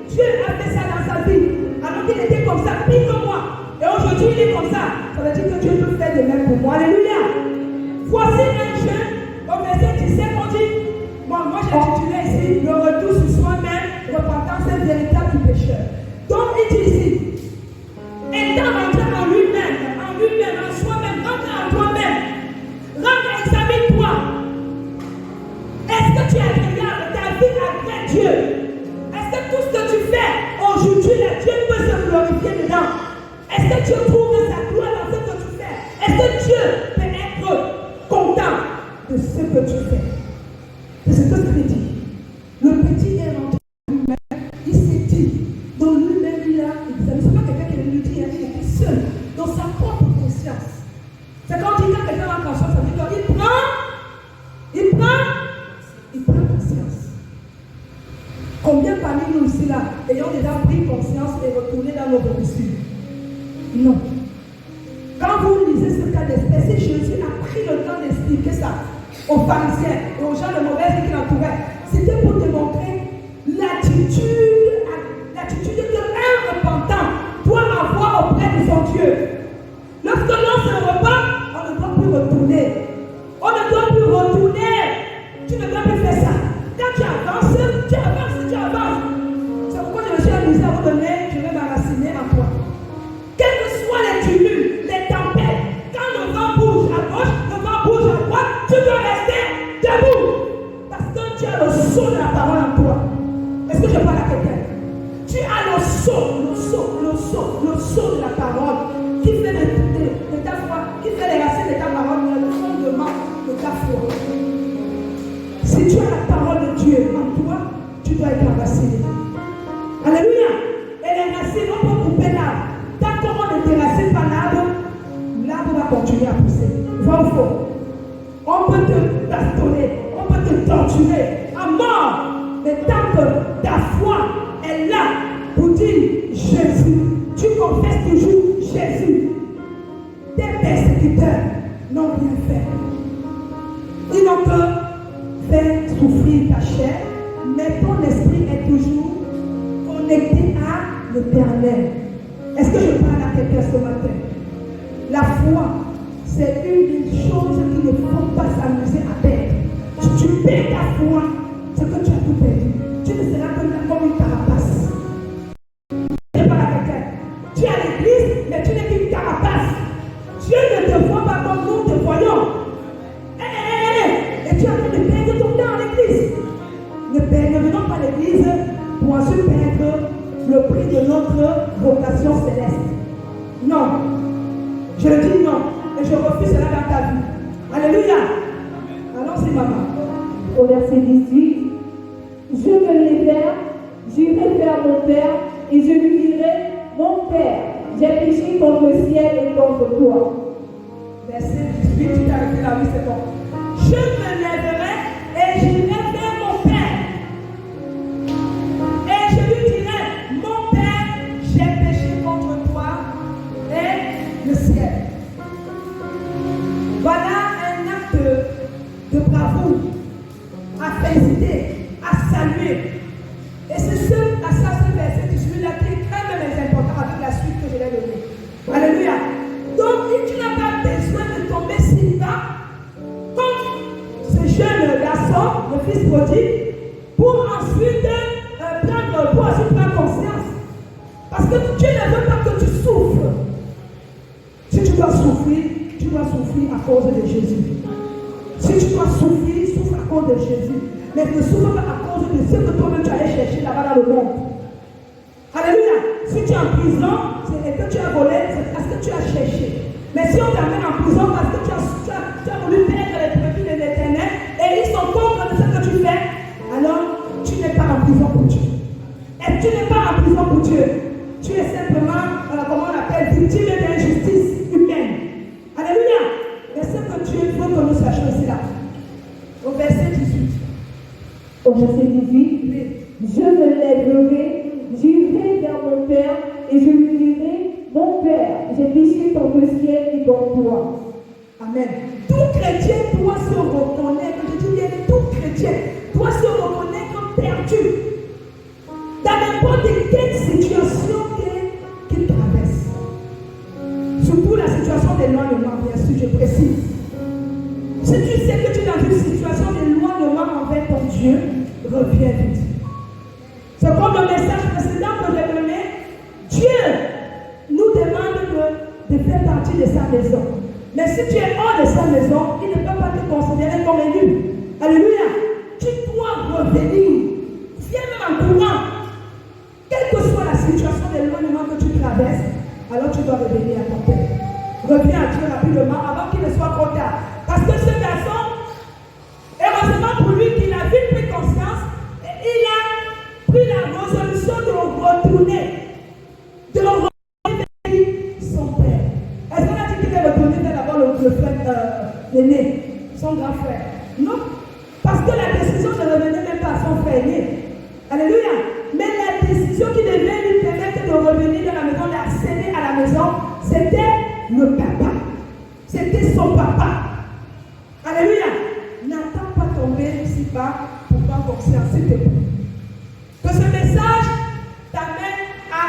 Dieu a fait ça dans sa vie, alors qu'il était comme ça, pire que moi. Et aujourd'hui il est comme ça. Ça veut dire que Dieu peut faire de même pour moi. Alléluia. Voici un jeune, au verset 17, on dit, bon, moi j'ai intitulé ici le retour sur soi-même, repentance et véritable du pécheur. Donc il dit ici, étant rentré en lui-même, en soi-même, rentre en toi-même, rentre, examine-toi. Est-ce que tu es agréable, ta vie agrée Dieu? Est-ce que tout ce que tu fais aujourd'hui, Dieu peut se glorifier dedans? Est-ce que Dieu trouve sa gloire dans ce que tu fais? Est-ce que Dieu peut être content de ce que tu fais? C'est ce que ça veut dire. Le petit est rentré en lui-même, il s'est dit, dans lui-même, il a examiné. C'est pas quelqu'un qui lui dit, il était seul, dans sa propre conscience. C'est quand on dit quand quelqu'un a conscience, ça veut dire qu'il prend conscience. Combien parmi nous ici là, ayant déjà pris conscience et retourné dans nos blessures? Non. Quand vous lisez ce cas d'espèce, si Jésus a pris le temps d'expliquer ça aux pharisiens et aux gens de mauvaise vie qui l'entouraient, c'était pour démontrer l'attitude qu'un repentant doit avoir auprès de son Dieu. Lorsque l'on se repent, on ne doit plus retourner. On ne doit plus retourner. Tu ne dois plus faire ça. Quand tu avances. C'est pourquoi je me suis amusé à vous donner, je vais m'enraciner en toi. Quels que soient les tumules, les tempêtes, quand le vent bouge à gauche, le vent bouge à droite, tu dois rester debout. Parce que tu as le sceau de la parole en toi. Est-ce que je parle à quelqu'un? Tu as le sceau de la parole qui fait de ta foi, qui fait les racines de ta parole, le fondement de ta foi. Si tu as la parole de Dieu en toi, tu dois être enraciné. Alléluia. Et les racines, on peut couper l'arbre. Tant qu'on ne déracine pas l'arbre, l'arbre va continuer à pousser. Va au fond. On peut te bastonner, on peut te torturer à mort. Mais tant que ta foi est là pour dire Jésus, tu confesses toujours Jésus. Tes persécuteurs n'ont rien fait. Ils n'ont que fait souffrir ta chair, mais ton esprit est toujours connecté à l'Éternel. Est-ce que je parle à quelqu'un ce matin? La foi, c'est une des choses qu'il ne faut pas s'amuser à perdre. Si tu perds ta foi, c'est que tu as tout perdu. Tu ne seras que là comme une carapace. Je parle à quelqu'un. Tu es à l'église, mais tu n'es qu'une carapace. Dieu ne te voit pas comme nous te voyons. Et tu as envie de perdre ton temps à l'église. Ne venons pas à l'église pour ensuite perdre le prix de notre vocation céleste. Non. Je dis non. Et je refuse cela dans ta vie. Alléluia. Allons-y, maman. Au verset 18, je me lèverai, j'irai vers mon père et je lui dirai: mon père, j'ai péché contre le ciel et contre toi. Verset 18, tu t'as arrêté là, oui, c'est bon. Je me lèverai et j'irai vers mon père. Et je lui dirai: mon père, j'ai péché contre toi et le ciel. Voilà un acte de bravoure, à féliciter, à saluer, garçon, le fils prodigue, pour ensuite prendre conscience. Parce que Dieu ne veut pas que tu souffres. Si tu dois souffrir à cause de Jésus. Si tu dois souffrir, souffre à cause de Jésus. Mais ne souffre pas à cause de ce que toi-même tu allais chercher là-bas dans le monde. Alléluia. Si tu es en prison, c'est que tu as volé, c'est parce que tu as cherché. Mais si on t'amène en prison parce que tu as voulu perdre les profits de l'Éternel et ils sont contre ce que tu fais, alors tu n'es pas en prison pour Dieu. Et tu n'es pas en prison pour Dieu. Tu es simplement, comment on appelle, victime d'injustice humaine. Alléluia. Mais ce que Dieu veut que nous sachions ici là. Au verset 18. Au verset 18, je me lèverai, j'irai vers mon Père et je lui dirai, mon Père, j'ai péché contre le ciel et contre toi. Amen. Tout chrétien doit se reconnaître, je dis bien tout chrétien doit se reconnaître perdu dans n'importe quelle situation qu'il traverse. Surtout la situation d'éloignement, bien sûr, je précise. Si tu sais que tu es dans une situation d'éloignement envers ton Dieu, reviens vite. C'est comme le message précédent que j'ai donné. Dieu nous demande de faire partie de sa maison. Mais si tu es hors de sa maison, il ne peut pas te considérer comme élu. Alléluia. Tu dois revenir. Viens même en courant. Quelle que soit la situation d'éloignement que tu traverses, alors tu dois revenir à ton Père. Reviens à Dieu rapidement avant qu'il ne soit trop tard. Parce que ce garçon, heureusement pour lui qu'il a vite pris conscience, et il a pris la résolution de retourner vers son père. Est-ce qu'on a dit qu'il est retourné vers d'abord le frère aîné, son grand frère? Non. Parce que la décision ne revenait même pas à son frère aîné. Alléluia. Mais la décision qui devait lui permettre de revenir dans la maison, d'accéder à la maison, c'était le papa. C'était son papa. Alléluia. N'attends pas tomber ici-bas pour prendre conscience, s'il te plaît. Que ce message t'amène à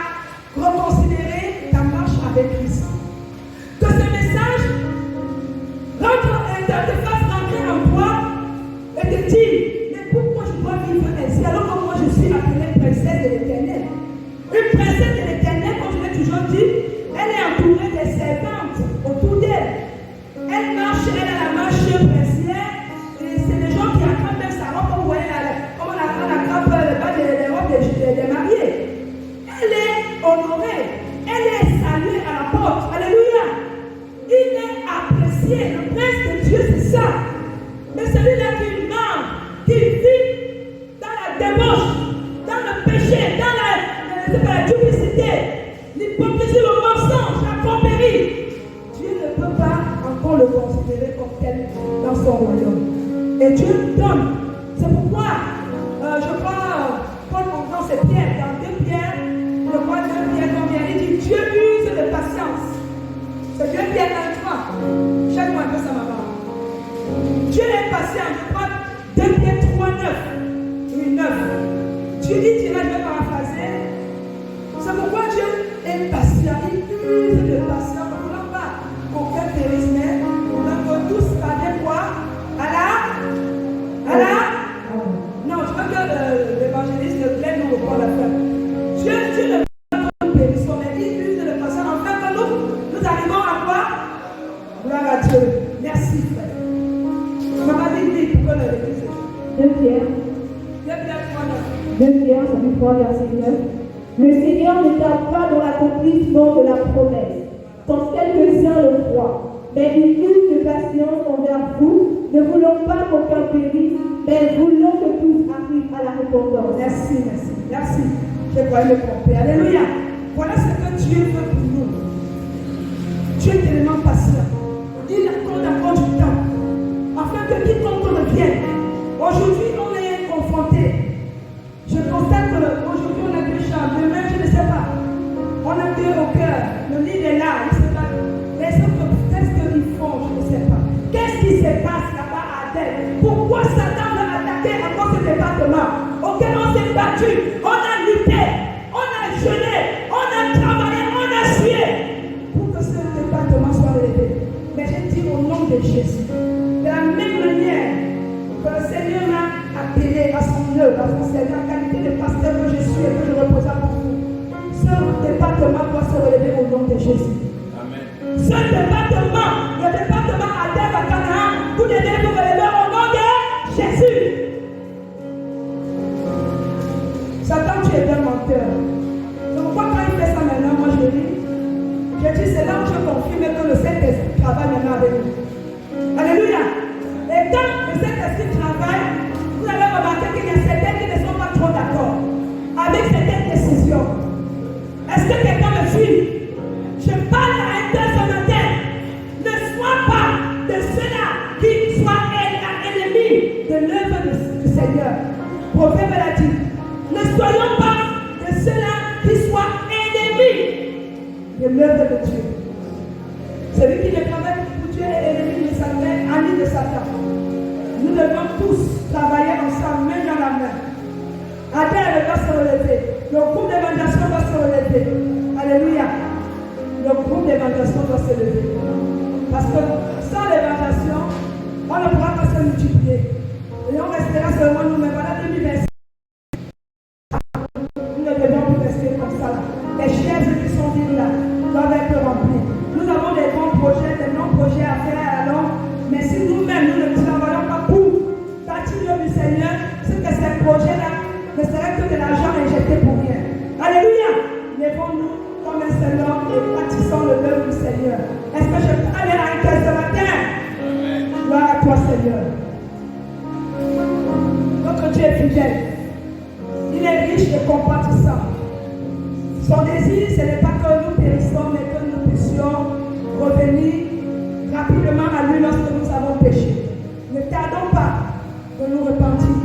reconsidérer ta marche avec Christ. Que ce message te fasse rentrer en toi et te dire, mais pourquoi je dois vivre ainsi alors que moi je suis appelée princesse de l'Éternel? Une princesse de l'Éternel, comme je l'ai toujours dit, elle est entourée des servantes autour d'elle. Elle marche, elle a la marche princière, et c'est les gens qui attrapent même sa robe, comme vous voyez, comme on attrape le bas des robes des mariés. Elle est honorée, elle est saluée à la porte. Alléluia. Il est apprécié. Le prince de Dieu, c'est ça. Mais celui-là qui ment, qui vit dans la débauche, dans le péché, dans la duplicité, l'hypocrisie, le mensonge, la tromperie, Dieu ne peut pas encore le considérer comme tel dans son royaume. Et Dieu donne. C'est pourquoi, je crois, Paul comprend c'est Pierre, dans 2 Pierre, le roi 2 Pierre, combien il dit Dieu use de patience. C'est 2 Pierre 1, 3. Chaque mois, ça m'a parlé. Dieu est patient, je crois, 2 Pierre 3, 9. Oui, 9. Dieu dit, je vais paraphraser. C'est pourquoi Dieu est patient. Il use de patience. Nous ne voulons pas aucun périsme. Nous voulons tous parler quoi? Non, je veux que l'évangéliste Glenn nous reprend la fin. Dieu ne veut pas que nous périssions, mais il use de patience. Enfin, que nous arrivons à quoi? Gloire à Dieu. Merci, frère. Maman dit pour que le 2 Pierre. 2 Pierre, chapitre 3, verset 9. Le Seigneur ne tarde pas dans l'accomplissement de la promesse, quand quelques-uns le croient, mais il use de patience envers vous, ne voulant pas qu'aucun périsse, mais voulant que tous arrivent à la repentance. Merci. Je crois me tromper. Alléluia. Voilà ce que Dieu veut pour nous. Dieu est tellement patient. Il accorde encore du temps, afin que quiconque revienne. Aujourd'hui, on est confronté. Je constate qu'aujourd'hui, on a 2 chambres. Demain, je ne sais pas. On a 2 au cœur. Le lit est là. Je ne sais pas. Les autres, qu'est-ce qu'ils font? Je ne sais pas. Qu'est-ce qui se passe là-bas à Athènes? Pourquoi Satan veut attaquer encore ce département auquel on s'est battu? On a lutté. On a jeûné. On a travaillé. On a sué pour que ce département soit relevé. Mais j'ai dit au nom de Jésus, de la même manière que le Seigneur attelé à son œuvre, à son service, en qualité de pasteur que je suis et que je représente pour vous. Ce département doit se relever au nom de Jésus. Amen. Ce département, le département Adèle à Canaan, vous devez vous relever au nom de Jésus. Satan, tu es un menteur. Donc, quand il fait ça maintenant, moi je dis, c'est là où je confirme que le Saint-Esprit travaille maintenant avec nous. Alléluia. Et quand le Saint-Esprit travaille, vous allez remarquer qu'il y a certains qui ne sont pas trop d'accord avec certaines décisions. Est-ce que quelqu'un me suit? Je parle à un tel ce matin. Ne sois pas de ceux-là qui soient ennemis de l'œuvre du Seigneur. Prophète l'a dit. Ne soyons pas de ceux-là qui soient ennemis de l'œuvre de Dieu. Celui qui ne travaille pour Dieu est ennemi de Satan, ami de Satan. Nous devons tous travailler ensemble, main dans la main. Adèle doit se relever. Le groupe d'évangélisation doit se relever. Alléluia. Le groupe d'évangélisation doit se lever. Parce que sans l'évangélisation, on ne pourra pas se multiplier. Et on restera seulement nous-mêmes. Voilà 2025. Nous ne devons plus rester comme ça. Les chaises qui sont vides là doivent être remplies. Nous avons des grands projets, des non-projets à faire à la longue. Mais si nous-mêmes, nous ne travaillons pas pour bâtir l'œuvre du Seigneur, c'est que ces projets-là ne seraient que de l'argent injecté pour rien. Alléluia. Lèvons-nous comme un seul homme et bâtissons l'œuvre du Seigneur. Est-ce que je peux aller à un cœur ce matin? Gloire à toi, Seigneur. Notre Dieu est fidèle. Il est riche et compatissant. Son désir, ce n'est pas que nous périssons, mais que nous puissions revenir rapidement à lui lorsque nous avons péché. Ne tardons pas de nous repentir.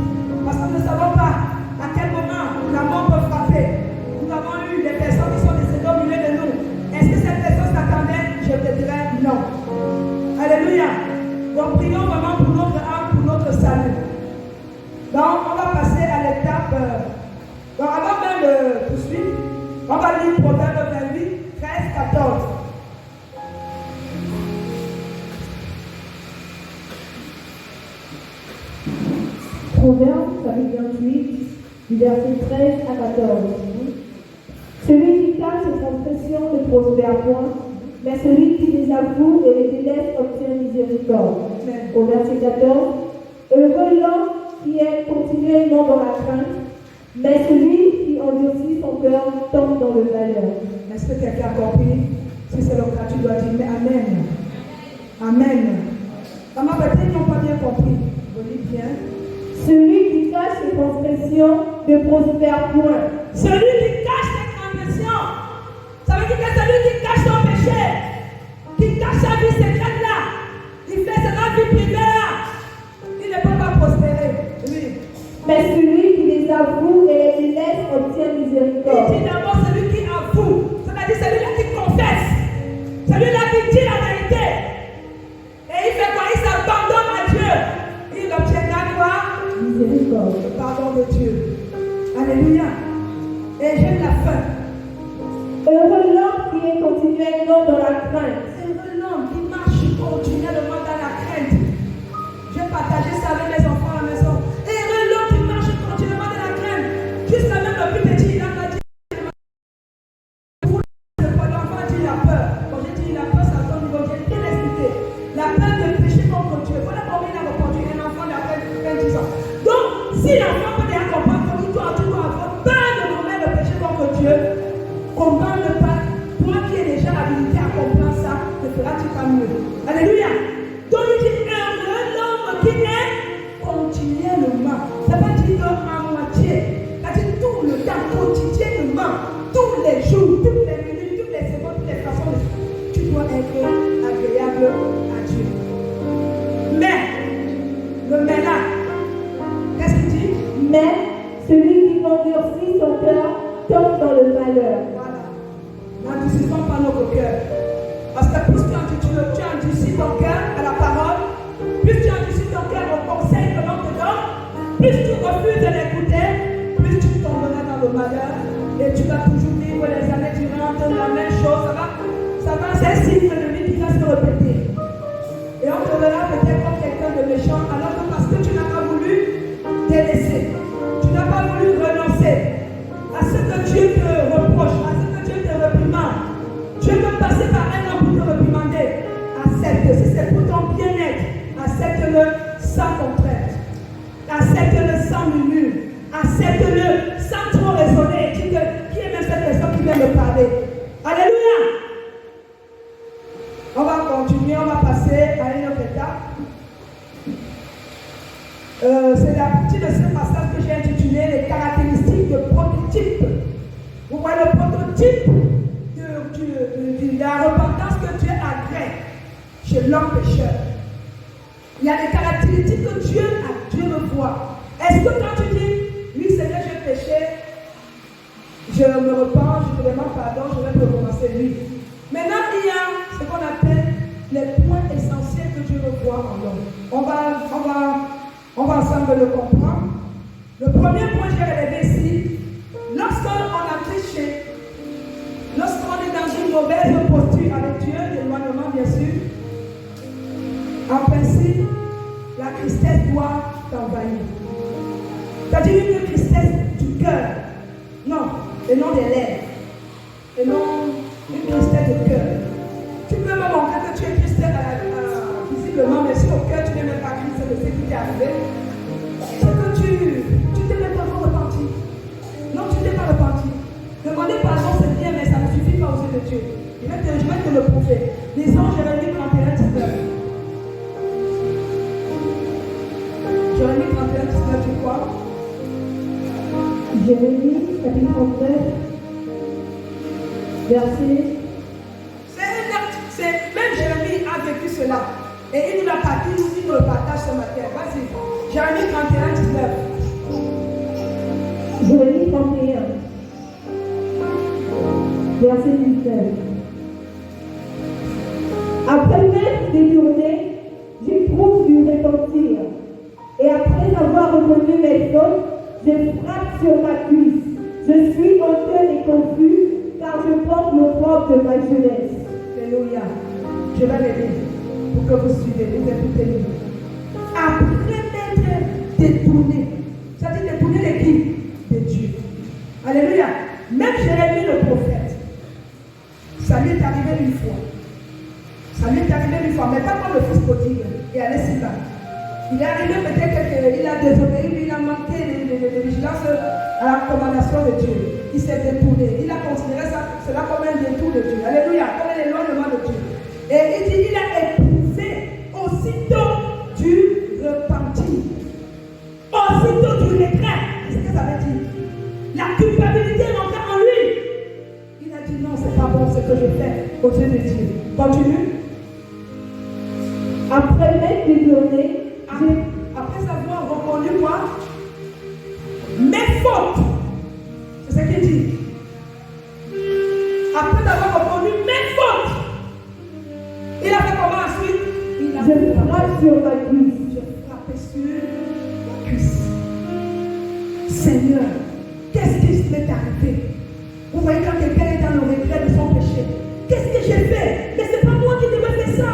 Parce que nous ne savons pas à quel moment la mort peut frapper. Nous avons eu des personnes qui sont décédées au milieu de nous. Est-ce que cette personne s'attendait? Je te dirais non. Alléluia. Donc prions vraiment pour notre âme, pour notre salut. Donc on va passer à l'étape. Donc avant même de poursuivre, on va lire Proverbe 28, 13, 14. Proverbe, chapitre 28, du verset 13 à 14. Celui qui cache ses transgressions ne prospère point, mais celui qui les avoue et les délaisse obtient miséricorde. Au verset 14, heureux l'homme qui est continuellement dans la crainte, mais celui qui endurcit son cœur tombe dans le malheur. Est-ce que quelqu'un a compris? Si c'est le cas, tu dois dire mais Amen. Amen. Maman, peut-être qu'ils n'ont pas bien compris. Vous dites bien. Celui qui cache ses transgressions ne prospère point. Celui qui cache ses transgressions, ça veut dire que celui qui cache son péché, qui cache sa vie secrète là, il fait sa vie privée là, il ne peut pas prospérer. Oui. Mais celui qui les avoue et les laisse obtient miséricorde. Il dit d'abord celui qui avoue, c'est-à-dire celui-là qui confesse, celui-là qui dit la vérité. Et il fait quoi? Il s'abandonne à Dieu. Il obtiendra quoi? Miséricorde. Le pardon de Dieu. Alléluia. Et j'aime la fin. Heureux l'homme qui est continuellement dans la crainte. Heureux l'homme qui marche continuellement dans la crainte. Je partageais ça avec mes enfants à la maison. Heureux l'homme qui marche continuellement dans la crainte. Jusqu'à même le plus petit, il a pas dit. L'enfant dit la peur. Quand j'ai dit la peur, ça donne niveau. J'ai bien expliqué. La peur de pécher contre Dieu. Voilà combien il a répondu un enfant d'après 10 ans. Donc, si l'enfant peut bien comprendre que toi, tu dois avoir peur de commettre le péché contre Dieu, comment ne pas, toi qui es déjà habilité à comprendre ça, ne feras-tu pas mieux? Alléluia. Donc il dit heureux l'homme qui est continuellement. Ça veut dire à moitié. Ça veut dire tout le temps, quotidiennement, tous les jours, toutes les minutes, toutes les secondes, toutes les façons. Tu dois être agréable à Dieu. Mais, le mais là, qu'est-ce qu'il dit? Mais celui qui endurcit son cœur tombe dans le malheur. Voilà. N'endurcissons pas notre cœur. Parce que plus tu endurcis ton cœur à la parole, plus tu endurcis ton cœur au conseil que l'on te donne, plus tu refuses de l'écouter, plus tu tomberas dans le malheur et tu vas toujours vivre les années durant la même chose. Ça va, c'est un cycle de vie qui va se répéter. Et on te verra peut-être comme quelqu'un de méchant, alors que parce que tu n'as pas voulu délaissé. Tu n'as pas voulu renoncer à ce que Dieu te reproche, à ce que Dieu te réprimande. Dieu peut passer par un homme pour te réprimander. Accepte. Si c'est pour ton bien-être, accepte-le sans contrainte. Accepte-le sans murmure. Accepte-le sans trop raisonner. Dis que qui est même cette personne qui vient me parler? Alléluia! On va continuer, on va passer à une autre étape. C'est la partie de ce passage que j'ai intitulé les caractéristiques de prototype. Vous voyez le prototype de la repentance que Dieu agrée chez l'homme pécheur. Il y a des caractéristiques que Dieu le voit. Est-ce que quand tu dis, oui Seigneur, j'ai péché, je me repens, je te demande pardon, je vais recommencer, oui. Maintenant, il y a ce qu'on appelle les points essentiels que Dieu revoit en l'homme. On va ensemble le comprendre. Le premier point que j'ai relevé ici, lorsqu'on a péché, lorsqu'on est dans une mauvaise posture avec Dieu, l'éloignement bien sûr, en principe, la tristesse doit t'envahir. C'est-à-dire une tristesse du cœur. Non, et non des lèvres. Et non une tristesse de cœur. Tu peux me montrer que tu es triste visiblement, mais si au cœur tu n'es même pas triste de ce qui t'est arrivé, c'est que tu t'es même pas repenti. Non, tu t'es pas repenti. Demander pardon, c'est bien, mais ça ne suffit pas aux yeux de Dieu. Je vais te le prouver. Lisons Jérémie 31, 19. Jérémie 31, 19, tu crois? Jérémie, chapitre 39, verset. Même Jérémie a vécu cela. Et il nous l'a parti, il nous le partage ce matin. Vas-y. Jérémie 31, 19. Jérémie 31, verset 19. Après m'être détourné, j'éprouve du repentir. Et après avoir reconnu mes fautes, je frappe sur ma cuisse. Je suis honteux et confus, car je porte l'opprobre de ma jeunesse. Alléluia. Je vais l'aider pour que vous suivez, vous écoutez. Après m'être détourné, ça dit détourné de qui? De Dieu. Alléluia. Même Jérémie le prophète, ça lui est arrivé une fois. Ça lui est arrivé une fois, mais pas comme le fils prodigue et allait si bas. Il est arrivé peut-être qu'il a désobéi, il a manqué de vigilance à la recommandation de Dieu. Il s'est détourné. Il a considéré cela comme un détour de Dieu. Alléluia, comme un éloignement de Dieu. Et il dit, il a éprouvé aussitôt du repentir. Aussitôt du regret. Qu'est-ce que ça veut dire? La culpabilité est rentrée en lui. Il a dit, non, c'est pas bon ce que je fais au Dieu de Dieu. Continue. Après m'être détourné, après avoir reconnu quoi? Mes fautes. C'est ce qu'il dit. Après avoir reconnu mes fautes, il a fait comment ensuite? Il a je frappe sur ma cuisse. Je frappe sur ma cuisse. Seigneur, qu'est-ce qui m'est arrivé? Vous voyez quand quelqu'un est dans le regret de son péché. Qu'est-ce que j'ai fait? Mais c'est pas moi qui devais faire ça.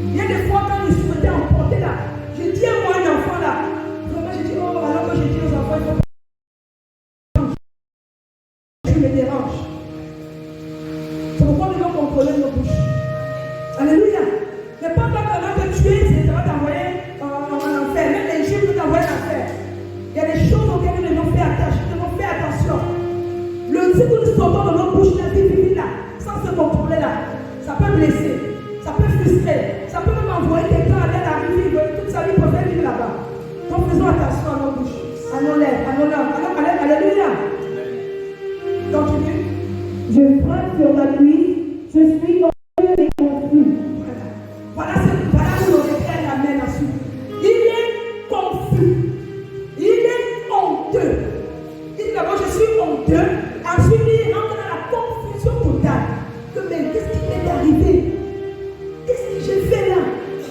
Il y a des fois quand je souhaitais emporter là, je dis à moi un enfant là, vraiment je dis, oh, alors que je dis aux enfants, il faut que je me dérange. C'est pourquoi nous devons contrôler nos bouches. Alléluia. Mais pas pendant que tu es, ça va t'envoyer en enfer. Même les juifs vont t'envoyer en enfer. Il y a des choses auxquelles nous devons faire attention. Si nous sortons de nos bouches la vie là, sans se contrôler là, ça peut blesser, ça peut frustrer, ça peut même envoyer quelqu'un à l'air arriver, toute sa vie préfère vivre là-bas. Donc faisons attention à nos bouches, à nos lèvres, à nos langues. Alléluia. Continue. Je frappe sur ma cuisse, je suis honteux et confus. Voilà où le regret l'amène ensuite. Il est confus. Il est honteux. Il dit d'abord, je suis honteux. Ensuite, il rentre dans la confusion totale. Mais qu'est-ce qui m'est arrivé? Qu'est-ce que j'ai fait là?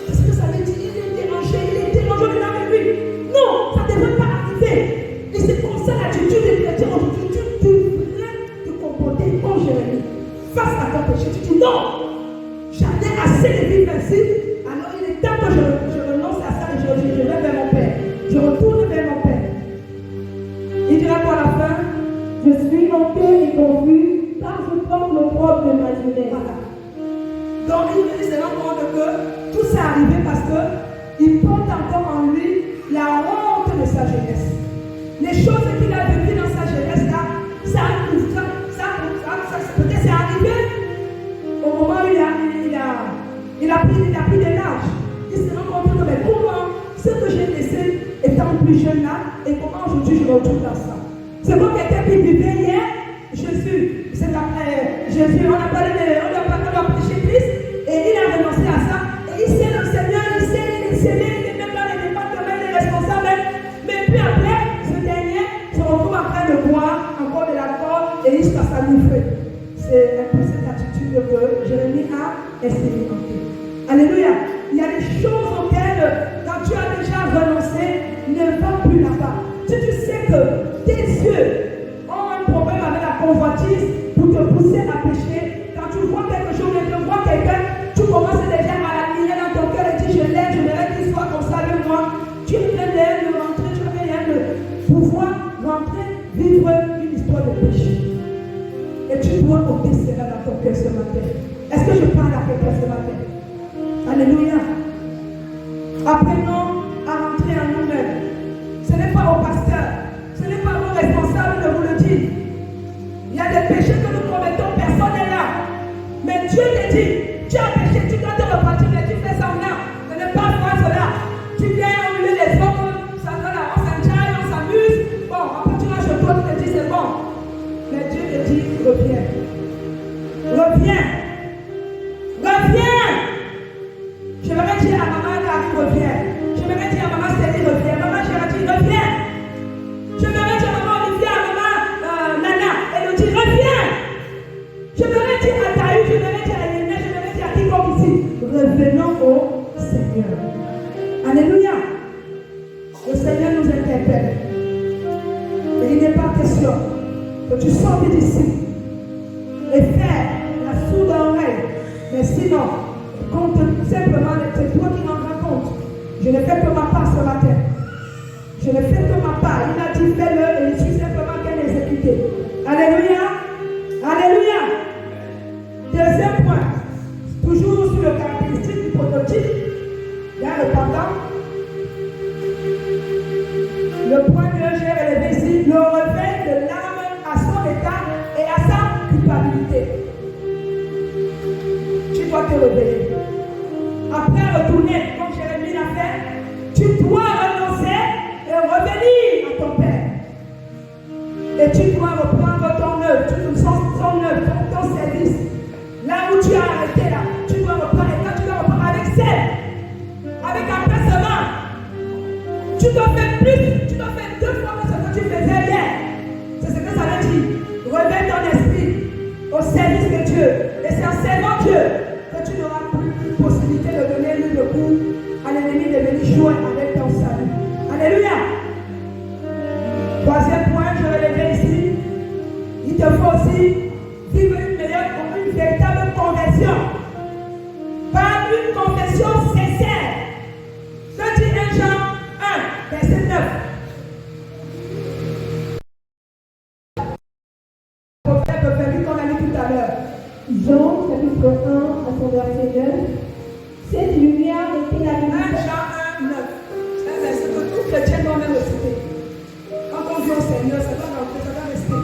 Qu'est-ce que ça veut dire? Il est dérangé, dedans de lui. Non, ça ne devrait pas arriver. Et c'est comme ça l'attitude des chrétiens aujourd'hui. Tu devrais te comporter comme Jérémie. Face à ton péché, tu dis non. J'en ai assez de vivre ainsi. Alors il est temps que je renonce à ça et je vais vers mon confus, car je porte l'opprobre de ma jeunesse. Voilà. Donc il se rend compte que tout ça est arrivé parce qu'il porte encore en lui la honte de sa jeunesse. Les choses qu'il a vécues dans sa jeunesse là, peut-être c'est arrivé au moment où il a pris de l'âge. Il se rend compte que mais comment ce que j'ai laissé étant plus jeune là et comment aujourd'hui je me retrouve dans ça. C'est comme quelqu'un qui vivait hier, Jésus, on a parlé chez Christ et il a renoncé à ça et il sait le Seigneur, il est même dans les départements, il est responsable, mais puis après, ce dernier se retrouve en train de boire encore de l'alcool et il se passe à l'ouvrir. C'est un peu cette attitude que Jérémie a expérimentée. Alléluia. Il y a des choses auxquelles, quand tu as déjà renoncé, ne va plus là-bas. Si tu sais que tes yeux ont un problème avec la convoitise pour te pousser à pécher, quand tu vois quelque chose et tu vois quelqu'un, tu commences déjà à l'aligner dans ton cœur et tu dis je l'aime, je voudrais qu'il soit comme ça avec moi. Tu es en train de rentrer, tu es en train de pouvoir rentrer, vivre une histoire de péché. Et tu dois ôter cela dans ton cœur ce matin. Est-ce que je parle à quelqu'un ce matin? Alléluia. Apprenons à rentrer en nous-mêmes. Ce n'est pas au pasteur, ce n'est pas aux responsables de vous le dire. Il y a des péchés que nous commettons, personne n'est là. Mais Dieu te dit, tu as péché, tu dois te repartir, mais tu fais ça là. Ce n'est pas faire cela. Tu viens au milieu des autres, ça là, on s'enjaille, on s'amuse. Bon, après tu vas chez toi, tu te dis c'est bon. Mais Dieu te dit, reviens. Reviens. Reviens. Je vais dire à maman Gary, reviens. Je vais dire à maman Céline, reviens. Maman Géraldine, reviens. Je vais dire à maman Olivia, à maman Nana, elle nous dit, reviens. Je vais dire à Taïu, je vais dire à Yéné, je vais dire à quiconque ici. Revenons au Seigneur. Alléluia. Le Seigneur nous interpelle. Et il n'est pas question que tu sortes d'ici et faire la sourde oreille. Mais sinon, compte simplement, c'est toi qui m'en rends compte. Je ne fais que ma part ce matin. Je ne fais que ma part. Il a dit fais-le et je suis simplement qu'à l'exécuter. Alléluia. Alléluia. Deuxième point, toujours sur le caractéristique du prototype, il y a le pendant. Le point que j'ai relevé ici, le réveil de l'âme à son état et à sa culpabilité. Tu dois te réveiller. Après retourner, comme Jérémie l'a fait, tu dois renoncer et revenir à ton Père. Et tu dois reprendre ton œuvre, ton service. Là où tu as arrêté, là, tu dois reprendre. Et quand tu dois reprendre avec sel, avec apaisement, tu dois faire plus, tu dois faire 2 fois ce que tu faisais hier. C'est ce que ça veut dire. Réveille ton esprit au service de Dieu. Et c'est en servant Dieu que tu n'auras plus possibilité de donner le coup à l'ennemi de venir jouer avec ton salut. Alléluia. Troisième point, je vais lever ici. Il te faut aussi vivre une véritable conversion. Pas une confession sincère. Ce dit 1 Jean 1, verset 9. Le prophète qu'on a lu tout à l'heure. Jean, chapitre 1, à son verset 9. Cette lumière était la 1 lumière. Jean 1, 9. C'est un verset que tout chrétien doit même le citer. Quand on dit au Seigneur, ça doit rentrer, ça doit rester.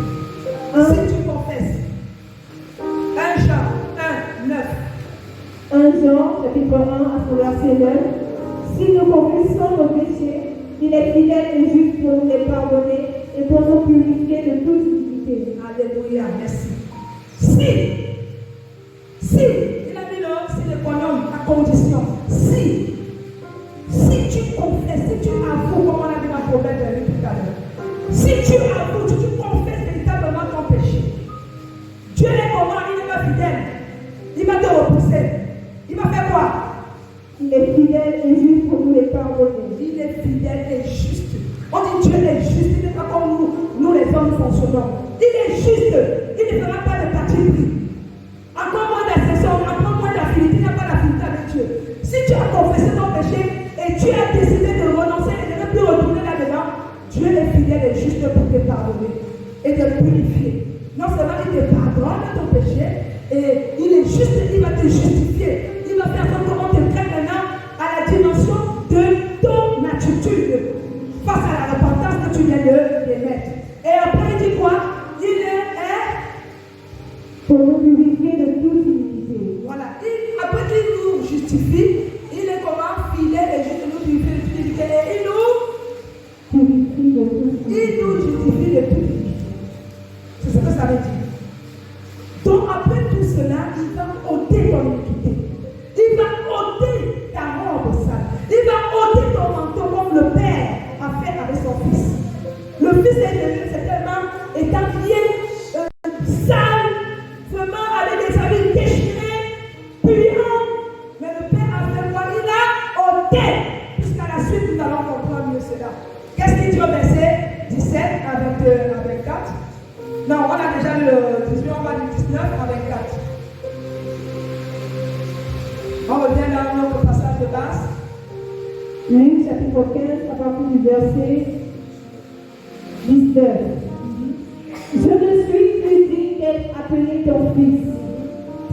Si tu confesses. 1 Jean 1, 9. 1 Jean, chapitre 1, à son verset 9. Si nous confessons nos péchés, il est fidèle et juste pour nous les pardonner et pour nous purifier de toute iniquité. Alléluia, merci. Si, il a mis le si le bonhomme à condition. Si tu confesses, si tu avoues, comme on a dit dans le problème de lui tout à l'heure, si tu avoues, si tu confesses véritablement ton péché, Dieu est comment? Il n'est pas fidèle. Il va te repousser. Il va faire quoi? Il est fidèle et juste pour nous les pardonner. Il est fidèle et juste. On dit Dieu est juste. Il n'est pas comme nous les hommes fonctionnons. Il est juste. Il ne fera pas de parti pris. attitude face à la repentance que tu viens d'émettre. Et après, il dit quoi? Il est pour nous purifier de toute iniquité. voilà. Après qu'il nous justifie, il est comment fidèle et juste nous purifier de toute iniquité. Et il nous Purifie de toute iniquité. justifie de toute iniquité. C'est ce que ça veut dire. Donc après tout cela, il va ôter ton iniquité. Il va ôter ta robe sale. Il va ôter ton manteau comme le Père a fait avec son Fils. Le Fils est devenu certainement étant bien sale, vraiment avec des habits déchirés, puants. Mais le Père a fait quoi? Il a ôté. Jusqu'à la suite, nous allons comprendre mieux cela. Qu'est-ce qu'il dit au verset 17 à 24? Non, on a déjà le 18, on va du 19 à 24. On revient dans notre passage de base. Luc chapitre 15 à partir du verset 19. Je ne suis plus digne d'être appelé ton fils.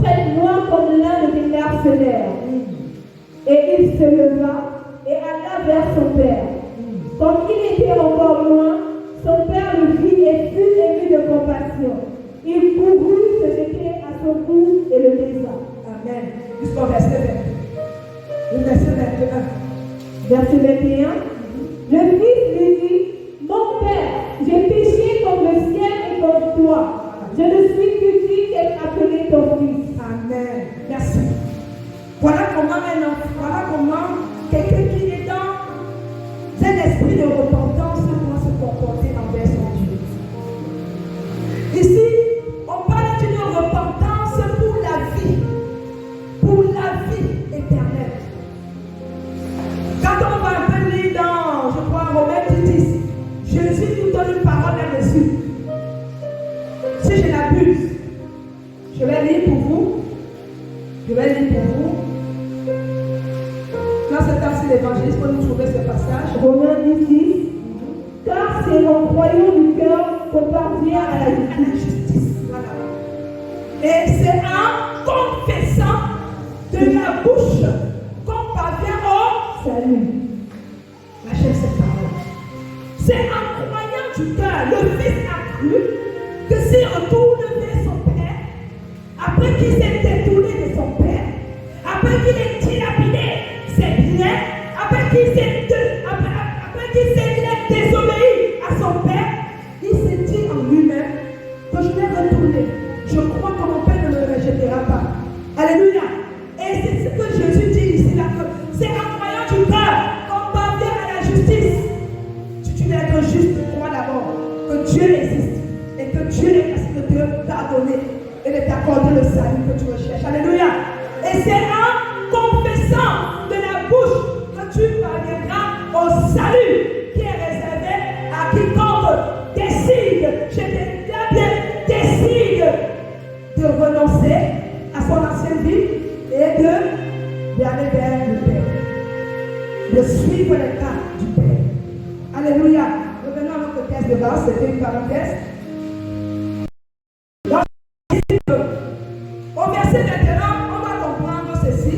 Traite-moi comme l'un de tes mercenaires. Et il se leva et alla vers son père. Quand il était encore loin, son père le vit et fut ému de compassion. Il courut se jeter à son cou et le baisa. Amen. Jusqu'au verset 22. Le verset 21. Verset 21. Le fils lui dit, mon père, j'ai péché contre le ciel et contre toi. Je ne suis plus digne d'être appelé ton fils. Amen. Merci. Voilà comment quelqu'un qui est dans un esprit de repentance doit se comporter envers son Dieu. Ici, on parle d'une repentance pour la vie éternelle. Quand on va un peu lire dans, je crois, Romains 10, Jésus nous donne une parole là-dessus. Si je l'abuse, je vais lire pour vous. Dans ce temps-ci, l'évangéliste peut nous trouver ce passage. Romains 10, car c'est en croyant du cœur qu'on parvient à la justice. Voilà. Et c'est en confessant de la bouche qu'on parvient au Salut. lâchez cette parole. C'est en croyant du cœur. Le Fils a cru que s'il retourne vers son Père, après qu'il s'est détourné de son Père, après qu'il ait dilapidé ses biens, après qu'il s'est désobéi à son Père, il s'est dit en lui-même que je vais retourner. Je crois que mon Père ne me rejettera pas. Alléluia. Et c'est ce que Jésus dit ici, là, que c'est en croyant du cœur qu'on parvient à la justice. Si tu veux être juste, crois d'abord que Dieu existe et que Dieu est capable de te pardonner et de t'accorder le salut que tu recherches. Alléluia. Et c'est en confessant de la bouche que tu parviendras au salut qui est réservé à quiconque décide, de renoncer à son ancienne vie et d'aller vers le Père, de suivre les pas du Père. Alléluia. Revenons à notre texte de base, c'était une parenthèse. Au verset 21, on va comprendre ceci.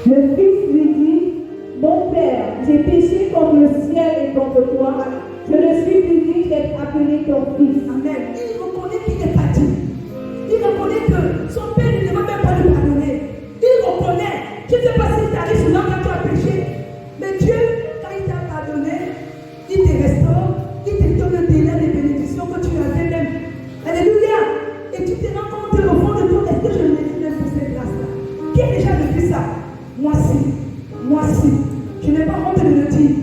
Le fils lui dit, mon père, j'ai péché contre le ciel et contre toi. Je ne suis plus digne d'être appelé ton fils. Amen. Il reconnaît qu'il n'est pas digne. Il reconnaît que son père ne va même pas le pardonner. Il reconnaît. Je ne sais pas si tu arrives souvent quand tu as péché. Mais Dieu, quand il t'a pardonné, il te restaure, il te donne des bénédictions que tu avais même. Alléluia. Et tu te rends compte au fond de toi, est-ce que je mérite même pour cette grâce-là? Qui a déjà vécu ça? Moi si. Moi si. Je n'ai pas honte de le dire.